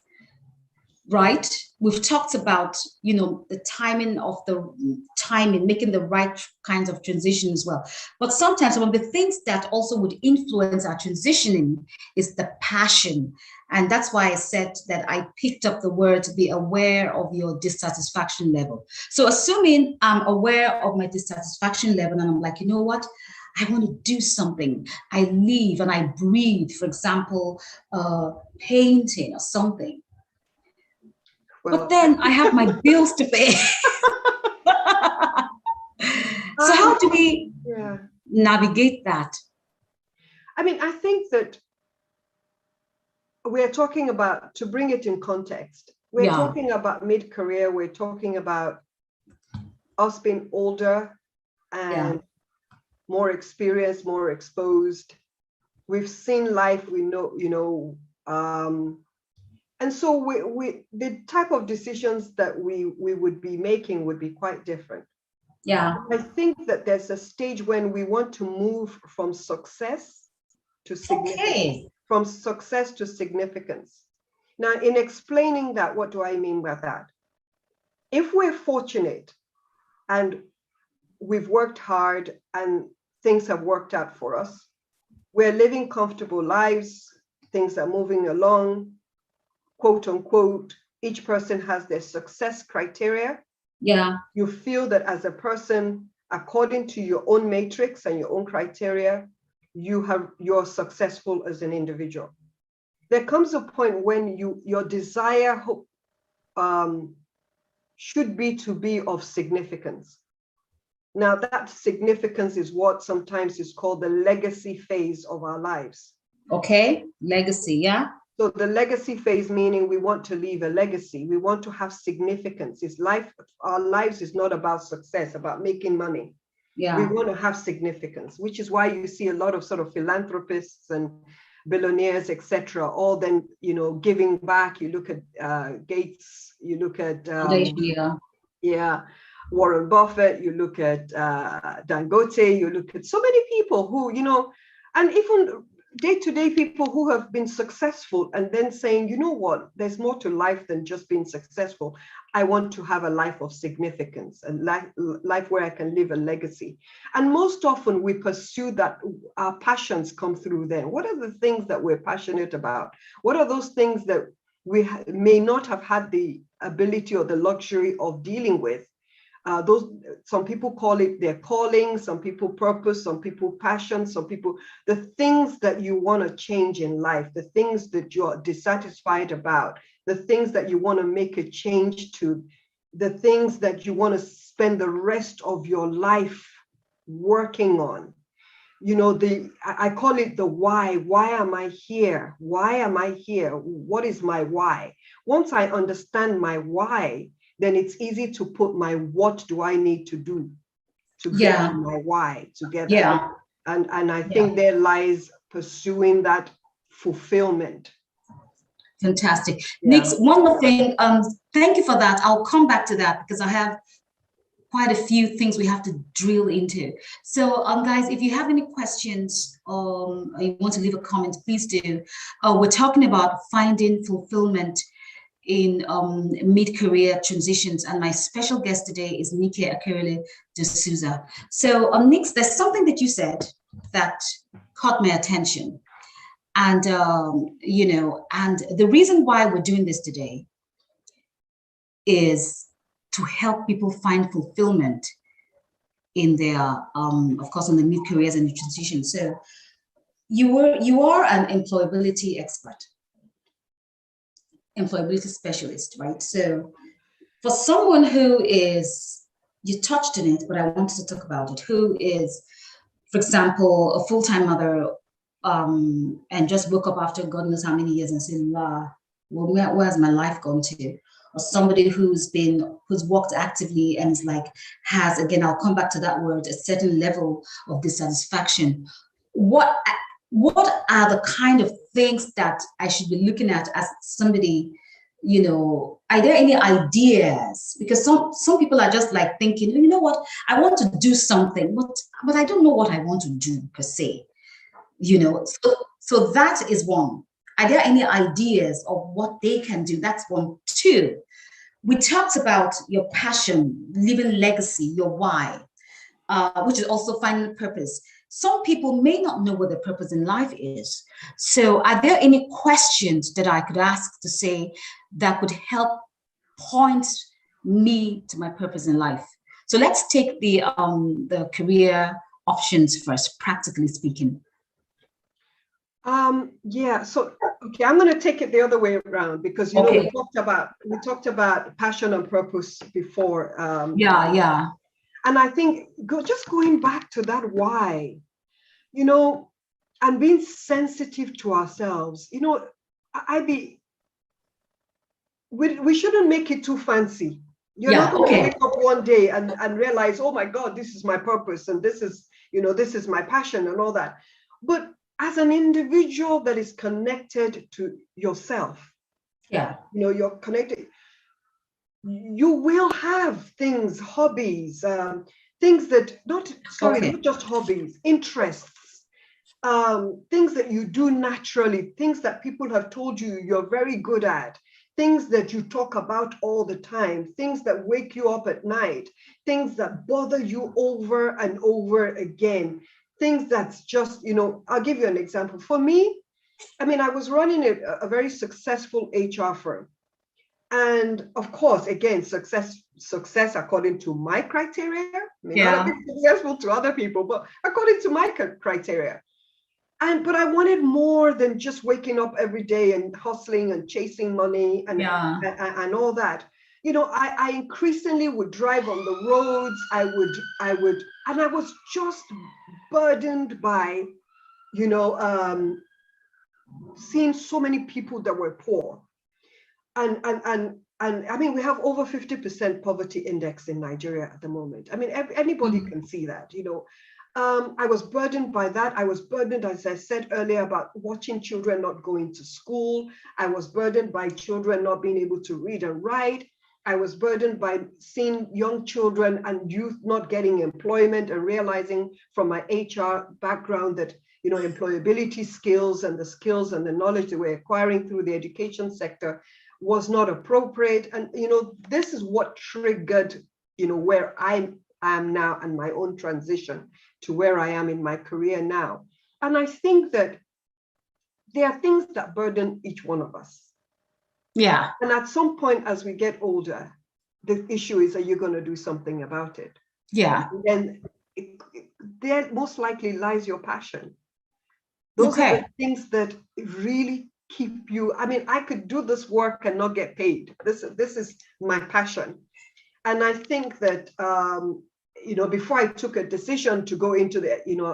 Speaker 1: right, we've talked about, the timing, making the right kinds of transition as well. But sometimes one of the things that also would influence our transitioning is the passion. And that's why I said that I picked up the word to be aware of your dissatisfaction level. So assuming I'm aware of my dissatisfaction level and I'm like, you know what? I want to do something. I live and I breathe, for example, painting or something. But then I have my bills to pay. So how do we navigate that?
Speaker 2: I mean, I think that we're talking about, to bring it in context, we're talking about mid-career, we're talking about us being older and more experienced, more exposed. We've seen life, we know, and so the type of decisions that we would be making would be quite different.
Speaker 1: Yeah.
Speaker 2: I think that there's a stage when we want to move from success to significance.
Speaker 1: Okay.
Speaker 2: From success to significance. Now, in explaining that, what do I mean by that? If we're fortunate and we've worked hard and things have worked out for us, we're living comfortable lives, things are moving along, quote unquote, each person has their success criteria.
Speaker 1: Yeah.
Speaker 2: You feel that as a person, according to your own matrix and your own criteria, you're successful as an individual. There comes a point when your desire should be to be of significance. Now, that significance is what sometimes is called the legacy phase of our lives.
Speaker 1: Okay, legacy, yeah.
Speaker 2: So the legacy phase, meaning we want to leave a legacy. We want to have significance. Our lives is not about success, about making money.
Speaker 1: Yeah.
Speaker 2: We want to have significance, which is why you see a lot of sort of philanthropists and billionaires, etc., all then, giving back. You look at Gates, you look at Warren Buffett, you look at Dangote, you look at so many people who, and even day-to-day people who have been successful and then saying, you know what, there's more to life than just being successful. I want to have a life of significance, a life where I can leave a legacy. And most often we pursue that, our passions come through then. What are the things that we're passionate about? What are those things that we may not have had the ability or the luxury of dealing with? Some people call it their calling, some people purpose, some people passion, some people, the things that you want to change in life, the things that you're dissatisfied about, the things that you want to make a change to, the things that you want to spend the rest of your life working on. I call it the why. Why am I here? Why am I here? What is my why? Once I understand my why, then it's easy to put my what do I need to do to get to my why together.
Speaker 1: Yeah.
Speaker 2: And I think there lies pursuing that fulfillment.
Speaker 1: Fantastic. Nix, one more thing. Thank you for that. I'll come back to that because I have quite a few things we have to drill into. So guys, if you have any questions or you want to leave a comment, please do. We're talking about finding fulfillment in mid-career transitions, and my special guest today is Akerele de Souza. So Nix, there's something that you said that caught my attention, and and the reason why we're doing this today is to help people find fulfillment in their of course in the mid-careers and the transition. So you are an employability expert, employability specialist, right? So for someone who is, you touched on it, but I wanted to talk about it, who is, for example, a full-time mother and just woke up after God knows how many years and said, well, where's my life gone to? Or somebody who's worked actively and is like, has, again, I'll come back to that word, a certain level of dissatisfaction. What are the kind of things that I should be looking at as somebody, are there any ideas? Because some people are just like thinking, you know what, I want to do something, but I don't know what I want to do per se, so that is one. Are there any ideas of what they can do? That's one. Two, we talked about your passion, leaving legacy, your why, which is also finding purpose. Some people may not know what their purpose in life is. So are there any questions that I could ask to say that would help point me to my purpose in life? So let's take the career options first, practically speaking.
Speaker 2: So okay, I'm going to take it the other way around because we talked about passion and purpose before. And I think just going back to that why, and being sensitive to ourselves, we shouldn't make it too fancy. You're not going to wake up one day and realize, oh my God, this is my purpose and this is my passion and all that. But as an individual that is connected to yourself, you're connected, you will have things, hobbies, things that, not just hobbies, interests, things that you do naturally, things that people have told you you're very good at, things that you talk about all the time, things that wake you up at night, things that bother you over and over again, things that's just, I'll give you an example. For me, I was running a very successful HR firm. And of course, again, success according to my criteria, may not have been successful to other people, but according to my criteria. But I wanted more than just waking up every day and hustling and chasing money and all that. I increasingly would drive on the roads. And I was just burdened by, seeing so many people that were poor. And we have over 50% poverty index in Nigeria at the moment. Anybody can see that, I was burdened by that. I was burdened, as I said earlier, about watching children not going to school. I was burdened by children not being able to read and write. I was burdened by seeing young children and youth not getting employment and realizing from my HR background that, employability skills and the knowledge that we're acquiring through the education sector was not appropriate. And, this is what triggered, where I am now and my own transition to where I am in my career now. And I think that there are things that burden each one of us.
Speaker 1: Yeah.
Speaker 2: And at some point, as we get older, the issue is, are you going to do something about it?
Speaker 1: Yeah.
Speaker 2: And there most likely lies your passion. Those are the things that really keep you. I could do this work and not get paid. This is my passion. And I think that, before I took a decision to go into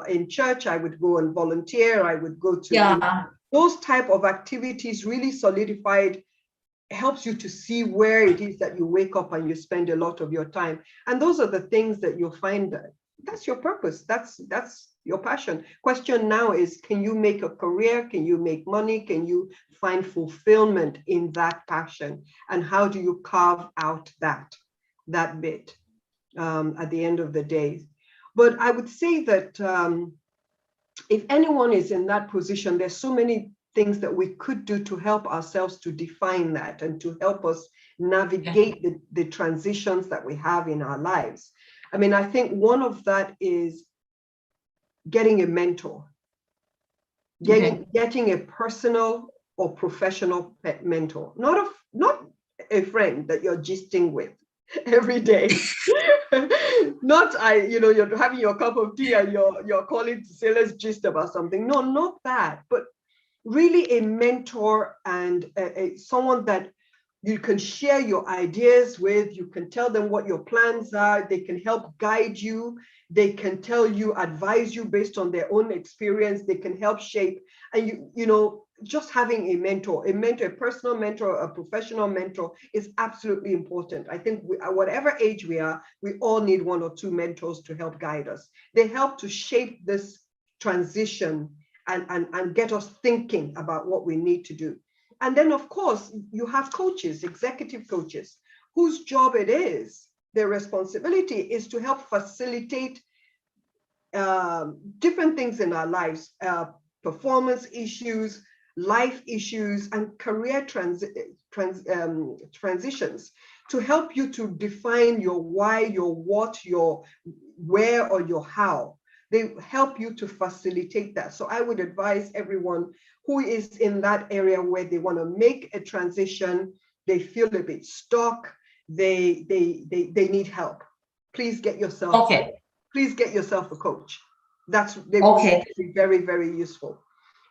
Speaker 2: in church, I would go and volunteer. I would go to those type of activities really solidified, helps you to see where it is that you wake up and you spend a lot of your time. And those are the things that you'll find that's your purpose. That's your passion. Question now is, can you make a career? Can you make money? Can you find fulfillment in that passion? And how do you carve out that bit at the end of the day? But I would say that if anyone is in that position, there's so many things that we could do to help ourselves to define that and to help us navigate the transitions that we have in our lives. I think one of that is getting a mentor, getting a personal or professional mentor, not a friend that you're gisting with every day. Not you're having your cup of tea and you're calling to say, let's gist about something. No, not that, but really a mentor and someone that you can share your ideas with. You can tell them what your plans are. They can help guide you. They can advise you based on their own experience. They can help shape. And just having a mentor, a personal mentor, a professional mentor is absolutely important. I think at whatever age we are, we all need one or two mentors to help guide us. They help to shape this transition and get us thinking about what we need to do. And then, of course, you have coaches, executive coaches, whose job it is, their responsibility is to help facilitate different things in our lives, performance issues, life issues, and career transitions, to help you to define your why, your what, your where, or your how. They help you to facilitate that. So I would advise everyone who is in that area where they want to make a transition, they feel a bit stuck, they need help. Please get yourself. Please get yourself a coach. They will be very, very useful.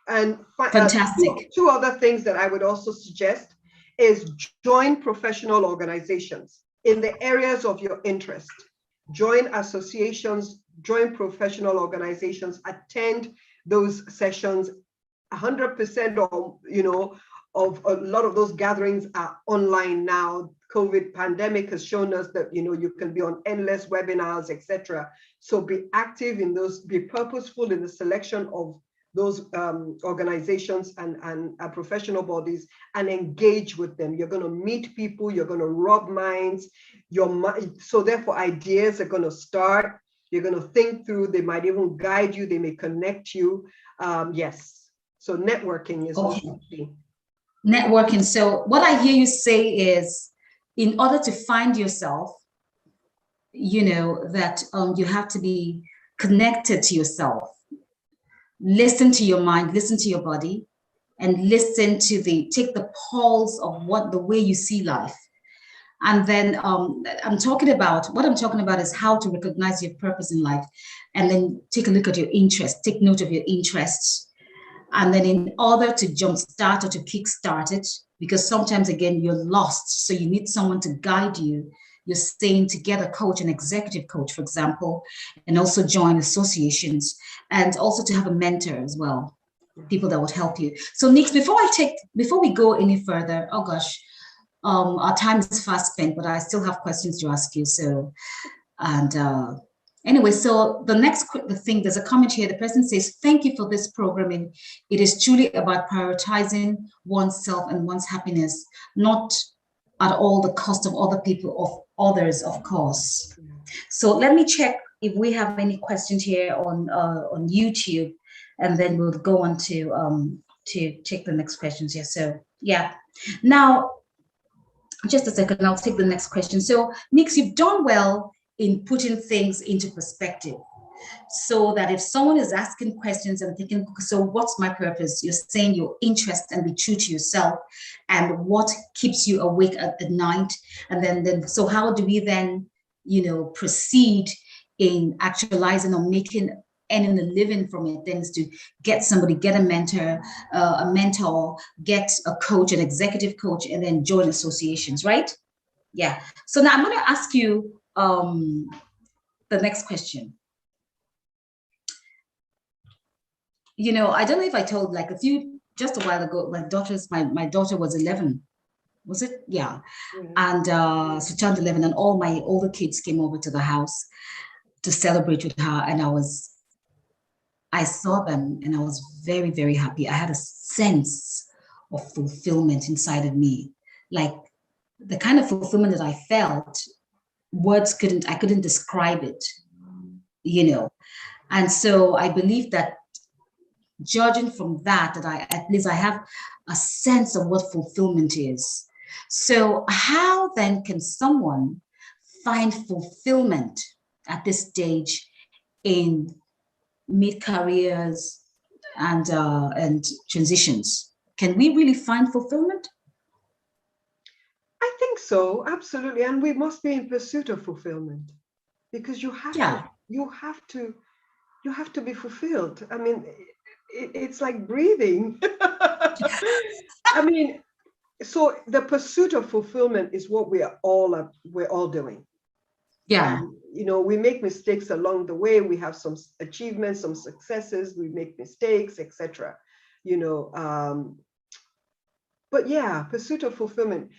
Speaker 2: And
Speaker 1: fantastic.
Speaker 2: Two other things that I would also suggest is join professional organizations in the areas of your interest. Join associations, join professional organizations, attend those sessions. 100% of a lot of those gatherings are online now. COVID pandemic has shown us that you can be on endless webinars, etc. So be active in those, be purposeful in the selection of those organizations and professional bodies and engage with them. You're going to meet people, you're going to rub minds, so therefore ideas are going to start. You're going to think through, they might even guide you, they may connect you. Yes, so networking is also key.
Speaker 1: Networking. So what I hear you say is, in order to find yourself, that you have to be connected to yourself. Listen to your mind, listen to your body, and take the pulse of the way you see life. And then what I'm talking about is how to recognize your purpose in life, and then take a look at your interests, take note of your interests. And then in order to jumpstart or to kickstart it, because sometimes again, you're lost. So you need someone to guide you. You're saying to get a coach, an executive coach, for example, and also join associations, and also to have a mentor as well, people that would help you. So Nix, before we go any further, oh gosh, our time is fast spent, but I still have questions to ask you. So, and anyway, so the thing, there's a comment here. The person says, thank you for this programming. It is truly about prioritizing oneself and one's happiness, not at all the cost of other people, of others, of course. So let me check if we have any questions here on YouTube, and then we'll go on to take the next questions here. So yeah, now, just a second, I'll take the next question. So Nix, you've done well in putting things into perspective, so that if someone is asking questions and thinking, so what's my purpose? You're saying your interest, and be true to yourself, and what keeps you awake at the night. And then so how do we then, proceed in actualizing or earning a living from it? Then is to get a mentor, get a coach, an executive coach, and then join associations, right? Yeah. So now I'm going to ask you the next question. I don't know if I told, just a while ago, my daughter was 11. Was it? Yeah. And she turned 11, and all my older kids came over to the house to celebrate with her. And I saw them, and I was very, very happy. I had a sense of fulfillment inside of me. Like, the kind of fulfillment that I felt, I couldn't describe it, And so I believe that, judging from that at least I have a sense of what fulfillment is. So how then can someone find fulfillment at this stage in mid-careers and transitions? Can we really find fulfillment?
Speaker 2: I think so, absolutely. And we must be in pursuit of fulfillment, because you have to be fulfilled. I mean, it's like breathing. I mean, so the pursuit of fulfillment is what we're all doing.
Speaker 1: Yeah.
Speaker 2: We make mistakes along the way. We have some achievements, some successes. We make mistakes, etc. But yeah, pursuit of fulfillment.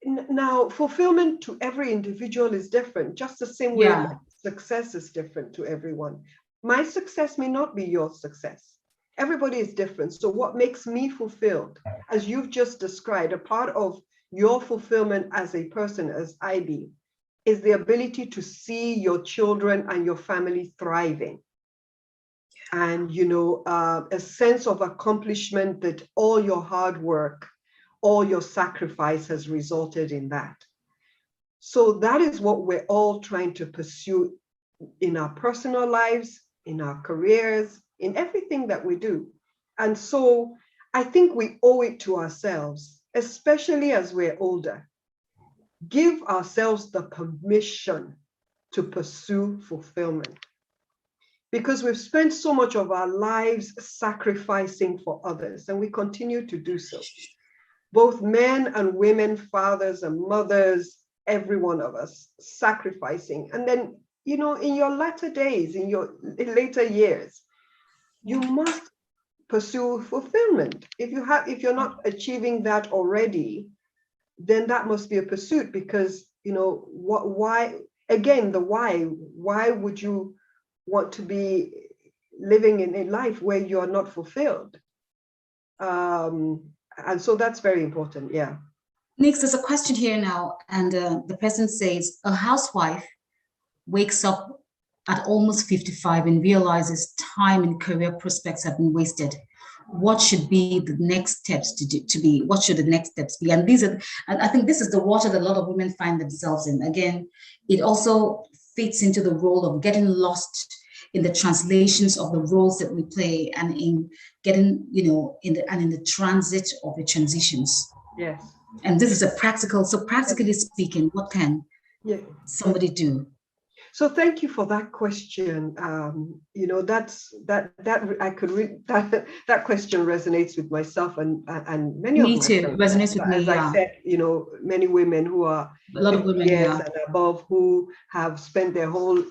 Speaker 2: Now, fulfillment to every individual is different, just the same way success is different to everyone. My success may not be your success. Everybody is different. So what makes me fulfilled, as you've just described, a part of your fulfillment as a person, as Ibi, is the ability to see your children and your family thriving. And, a sense of accomplishment that all your hard work, all your sacrifice has resulted in that. So that is what we're all trying to pursue in our personal lives, in our careers, in everything that we do. And so I think we owe it to ourselves, especially as we're older. Give ourselves the permission to pursue fulfillment, because we've spent so much of our lives sacrificing for others, and we continue to do so. Both men and women, fathers and mothers, every one of us sacrificing. And then, in your latter days, in your later years, you must pursue fulfillment. If you're not achieving that already, then that must be a pursuit, because, why would you want to be living in a life where you're not fulfilled. And so that's very important. Yeah.
Speaker 1: Next, there's a question here now, and the person says, a housewife wakes up at almost 55 and realizes time and career prospects have been wasted. What should be the next steps to be? What should the next steps be? And I think this is the water that a lot of women find themselves in. Again, it also fits into the role of getting lost in the translations of the roles that we play, and in getting, in the transit of the transitions.
Speaker 2: Yes.
Speaker 1: And this is so practically speaking, what can somebody do?
Speaker 2: So thank you for that question. That I could read that question resonates with myself and many of my friends.
Speaker 1: Resonates with me.
Speaker 2: As I said, many women who are
Speaker 1: a lot of women
Speaker 2: years and above, who have spent their whole,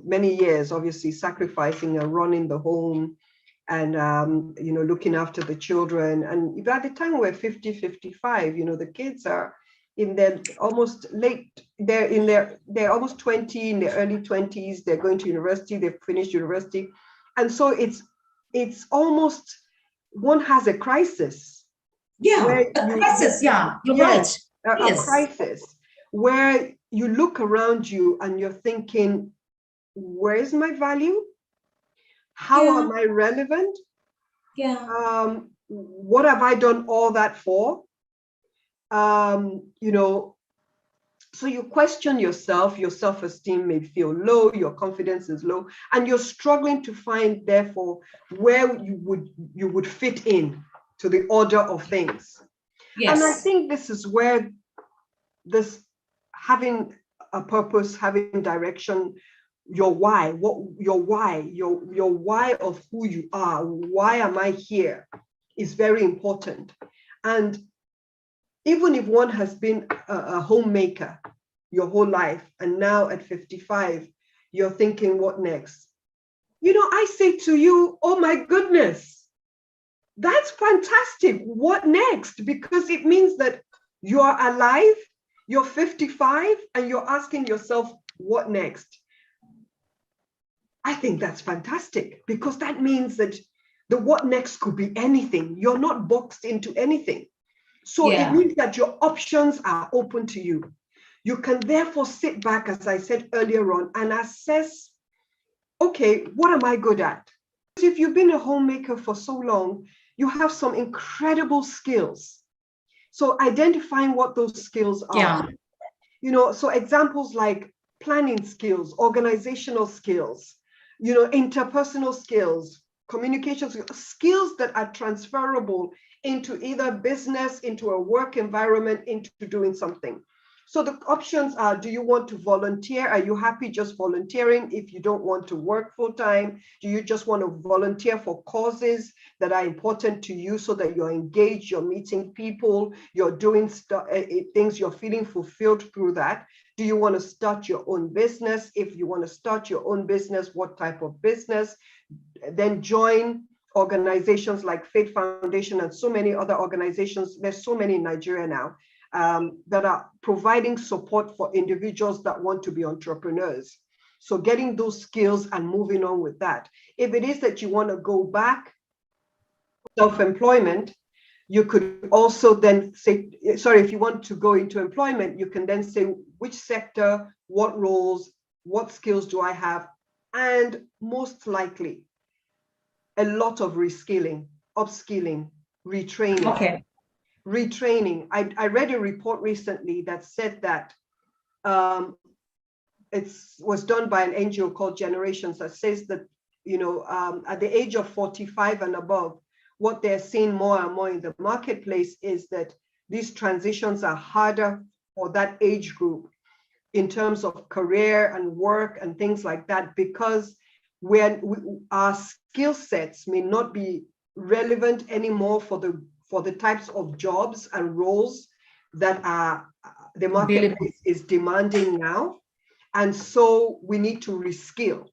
Speaker 2: many years obviously sacrificing and running the home, and looking after the children. And by the time we're 50, 55, the kids are in their almost late, they're almost 20, in their early 20s, they're going to university, they've finished university. And so it's almost, one has a crisis.
Speaker 1: Yeah, crisis, yeah, you're right.
Speaker 2: A crisis where you look around you and you're thinking, where's my value? How am I relevant?
Speaker 1: Yeah.
Speaker 2: What have I done all that for? So you question yourself, your self-esteem may feel low, your confidence is low, and you're struggling to find, therefore, where you would fit in to the order of things. Yes. And I think this is where this having a purpose, having direction, your why of who you are, why am I here, is very important. And even if one has been a homemaker your whole life, and now at 55, you're thinking, what next? I say to you, oh my goodness, that's fantastic. What next? Because it means that you're alive, you're 55, and you're asking yourself, what next? I think that's fantastic, because that means that the what next could be anything. You're not boxed into anything. So it means that your options are open to you. You can therefore sit back, as I said earlier on, and assess, okay, what am I good at? If you've been a homemaker for so long, you have some incredible skills. So identifying what those skills are. So examples like planning skills, organizational skills, interpersonal skills, communication skills that are transferable into either business, into a work environment, into doing something. So the options are, do you want to volunteer? Are you happy just volunteering if you don't want to work full time? Do you just want to volunteer for causes that are important to you so that you're engaged, you're meeting people, you're doing things, you're feeling fulfilled through that? Do you want to start your own business? If you want to start your own business, what type of business? Then join organizations like Faith Foundation and so many other organizations. There's so many in Nigeria now that are providing support for individuals that want to be entrepreneurs. So getting those skills and moving on with that. If it is that you want to go back self-employment, you could also then say, if you want to go into employment, you can then say which sector, what roles, what skills do I have? And most likely, a lot of reskilling, upskilling, retraining.
Speaker 1: Okay.
Speaker 2: Retraining. I read a report recently that said that it was done by an NGO called Generations, that says that, at the age of 45 and above, what they're seeing more and more in the marketplace is that these transitions are harder for that age group in terms of career and work and things like that, because our skill sets may not be relevant anymore for the types of jobs and roles that the marketplace is demanding now. And so we need to reskill.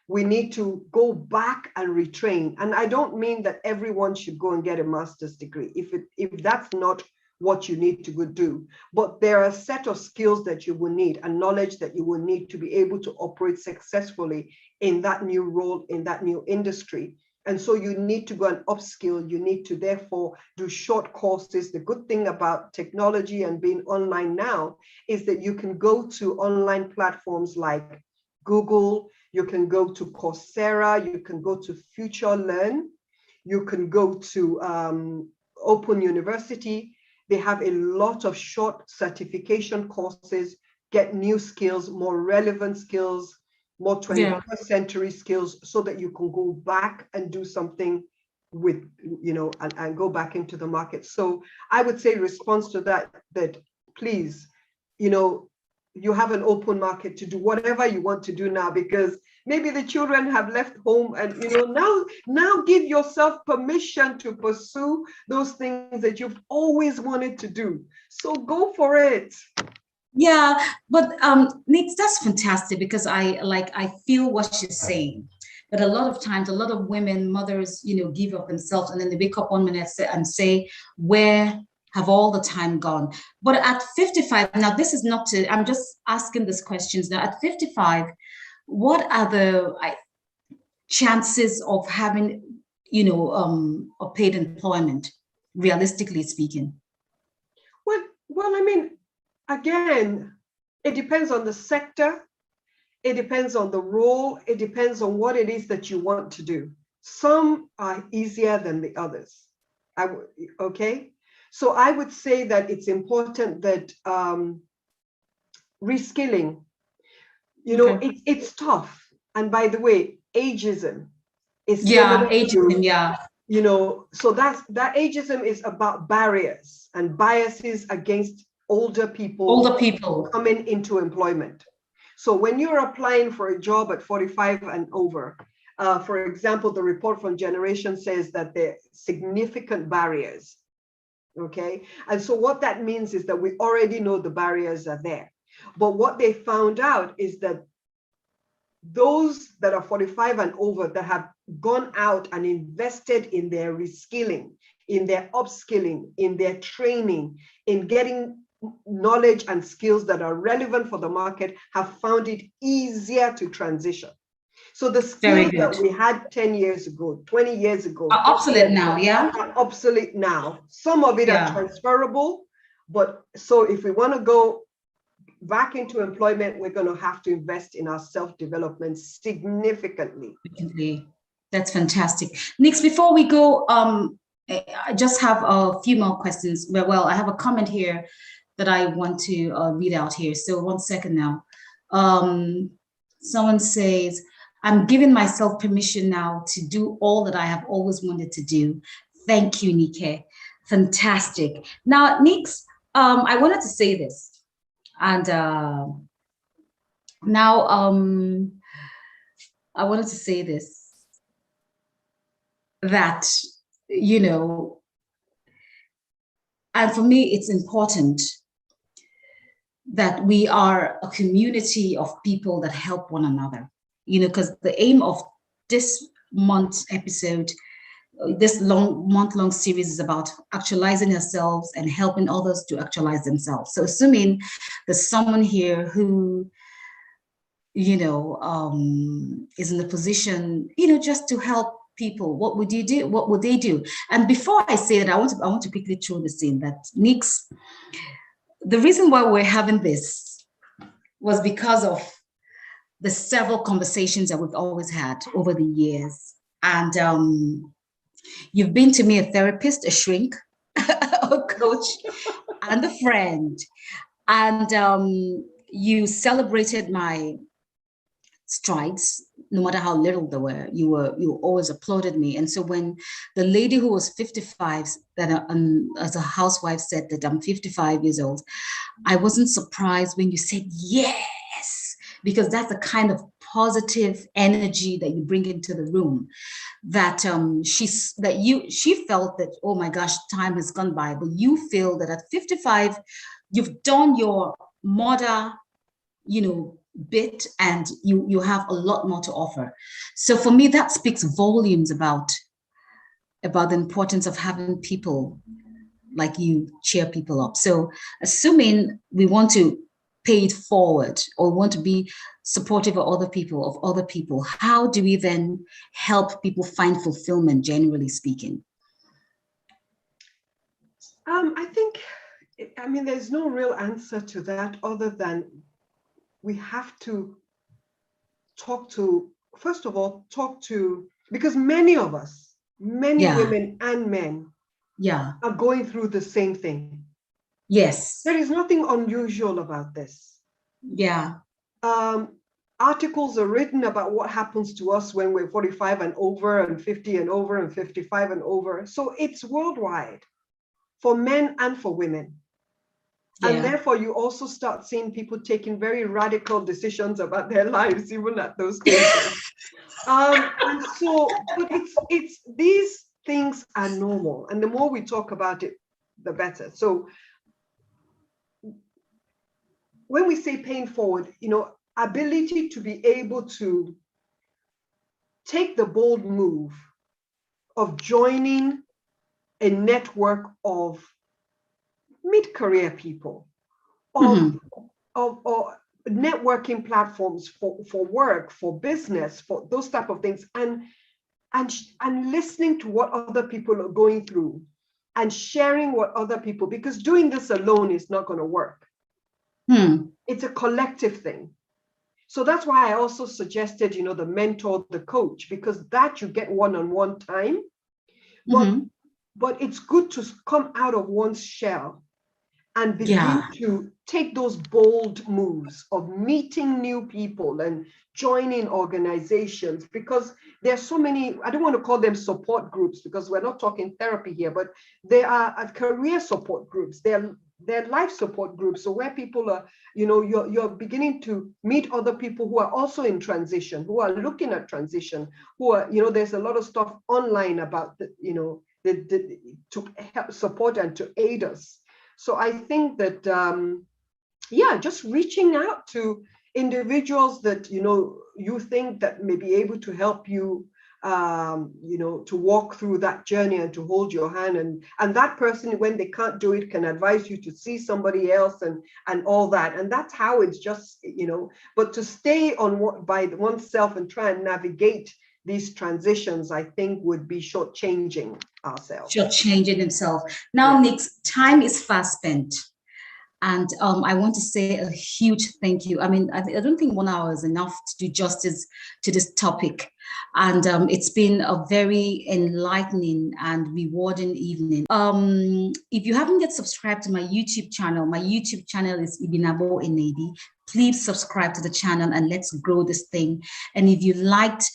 Speaker 2: We need to go back and retrain. And I don't mean that everyone should go and get a master's degree. If that's not what you need to go do. But there are a set of skills that you will need and knowledge that you will need to be able to operate successfully in that new role, in that new industry. And so you need to go and upskill. You need to therefore do short courses. The good thing about technology and being online now is that you can go to online platforms like Google, you can go to Coursera, you can go to Future Learn, you can go to Open University. They have a lot of short certification courses, get new skills, more relevant skills, more 21st century skills, so that you can go back and do something with, and go back into the market. So I would say, response to that please, you have an open market to do whatever you want to do now, because maybe the children have left home, and now give yourself permission to pursue those things that you've always wanted to do. So go for it.
Speaker 1: Yeah, but Nix, that's fantastic, because I feel what she's saying. But a lot of times, a lot of women, mothers, give up themselves, and then they wake up 1 minute and say, where have all the time gone? But at 55, now this is not to, I'm just asking these questions now. At 55, what are the chances of having, a paid employment, realistically speaking?
Speaker 2: Well, I mean, again, it depends on the sector. It depends on the role. It depends on what it is that you want to do. Some are easier than the others. Okay? So I would say that it's important that reskilling, it's tough. And by the way, ageism is
Speaker 1: ageism,
Speaker 2: so that ageism is about barriers and biases against older people coming into employment. So when you're applying for a job at 45 and over, for example, the report from Generation says that there are significant barriers. Okay, and so what that means is that we already know the barriers are there. But what they found out is that those that are 45 and over that have gone out and invested in their reskilling, in their upskilling, in their training, in getting knowledge and skills that are relevant for the market, have found it easier to transition. So the skills that we had 10 years ago, 20 years ago,
Speaker 1: are obsolete now,
Speaker 2: are obsolete now. Some of it are transferable, but so if we want to go back into employment, we're going to have to invest in our self-development significantly.
Speaker 1: That's fantastic. Nix, before we go, I just have a few more questions. Well, I have a comment here that I want to read out here. So 1 second now. Someone says, I'm giving myself permission now to do all that I have always wanted to do. Thank you, Nike. Fantastic. Now, Nix, I wanted to say this. And now I wanted to say this, that, and for me, it's important that we are a community of people that help one another, because the aim of this month's episode, this month-long series, is about actualizing ourselves and helping others to actualize themselves. So assuming there's someone here who, is in a position, just to help people, what would you do? What would they do? And before I say that, I want to quickly throw this in, that Nix, the reason why we're having this was because of the several conversations that we've always had over the years. And you've been to me a therapist, a shrink, a coach, and a friend. And you celebrated my strides, no matter how little they were. You always applauded me. And so when the lady who was 55, that as a housewife, said that I'm 55 years old, I wasn't surprised when you said yes, because that's the kind of positive energy that you bring into the room. That she felt that, oh my gosh, time has gone by, but you feel that at 55, you've done your mother, bit, and you have a lot more to offer. So for me, that speaks volumes about the importance of having people like you cheer people up. So assuming we want to pay it forward or want to be supportive of other people, how do we then help people find fulfillment, generally speaking?
Speaker 2: I think, there's no real answer to that other than we have to first of all, because many of us, many women and men are going through the same thing.
Speaker 1: Yes.
Speaker 2: There is nothing unusual about this.
Speaker 1: Yeah.
Speaker 2: Articles are written about what happens to us when we're 45 and over and 50 and over and 55 and over. So it's worldwide for men and for women. Yeah. And therefore, you also start seeing people taking very radical decisions about their lives, even at those stages. And so, but it's these things are normal, and the more we talk about it, the better. So, when we say paying forward, ability to be able to take the bold move of joining a network of mid-career people, of networking platforms for work, for business, for those type of things, and listening to what other people are going through and sharing what other people, because doing this alone is not going to work. It's a collective thing. So that's why I also suggested, the mentor, the coach, because that you get one-on-one time. But it's good to come out of one's shell and begin to take those bold moves of meeting new people and joining organizations, because there's so many, I don't want to call them support groups because we're not talking therapy here, but they are career support groups. They're life support groups. So where people are, you're beginning to meet other people who are also in transition, who are looking at transition, who are, there's a lot of stuff online about, to help support and to aid us. So I think that, just reaching out to individuals that, you think that may be able to help you, to walk through that journey and to hold your hand. And that person, when they can't do it, can advise you to see somebody else and all that. And that's how it's just, but to stay on by oneself and try and navigate these transitions, I think would be shortchanging ourselves.
Speaker 1: Shortchanging himself. Now, Nix, time is fast spent. And I want to say a huge thank you. I mean, I don't think 1 hour is enough to do justice to this topic. And it's been a very enlightening and rewarding evening. If you haven't yet subscribed to my YouTube channel is Ibi. Please subscribe to the channel and let's grow this thing. And if you liked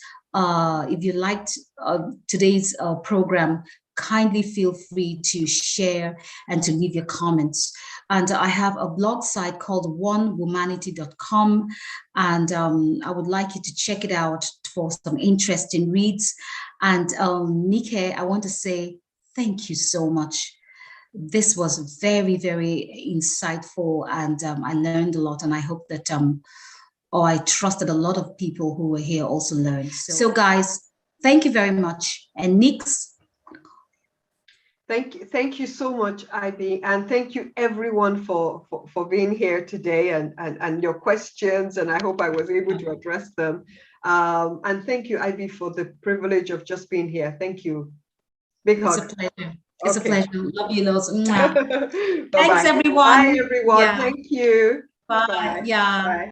Speaker 1: today's program, kindly feel free to share and to leave your comments. And I have a blog site called onewomanity.com, and I would like you to check it out for some interesting reads. And Nike, I want to say thank you so much. This was very, very insightful, and I learned a lot, and I hope that I trust that a lot of people who were here also learned. So guys, thank you very much. And Nix,
Speaker 2: Thank you so much, Ibi, and thank you everyone for being here today and your questions, and I hope I was able to address them. And thank you, Ibi, for the privilege of just being here. Thank you. Big hug.
Speaker 1: It's a pleasure. It's a pleasure. Love you lots.
Speaker 2: Thanks,
Speaker 1: everyone.
Speaker 2: Bye, everyone.
Speaker 1: Yeah.
Speaker 2: Thank you.
Speaker 1: Bye.
Speaker 2: Bye.
Speaker 1: Yeah.
Speaker 2: Bye.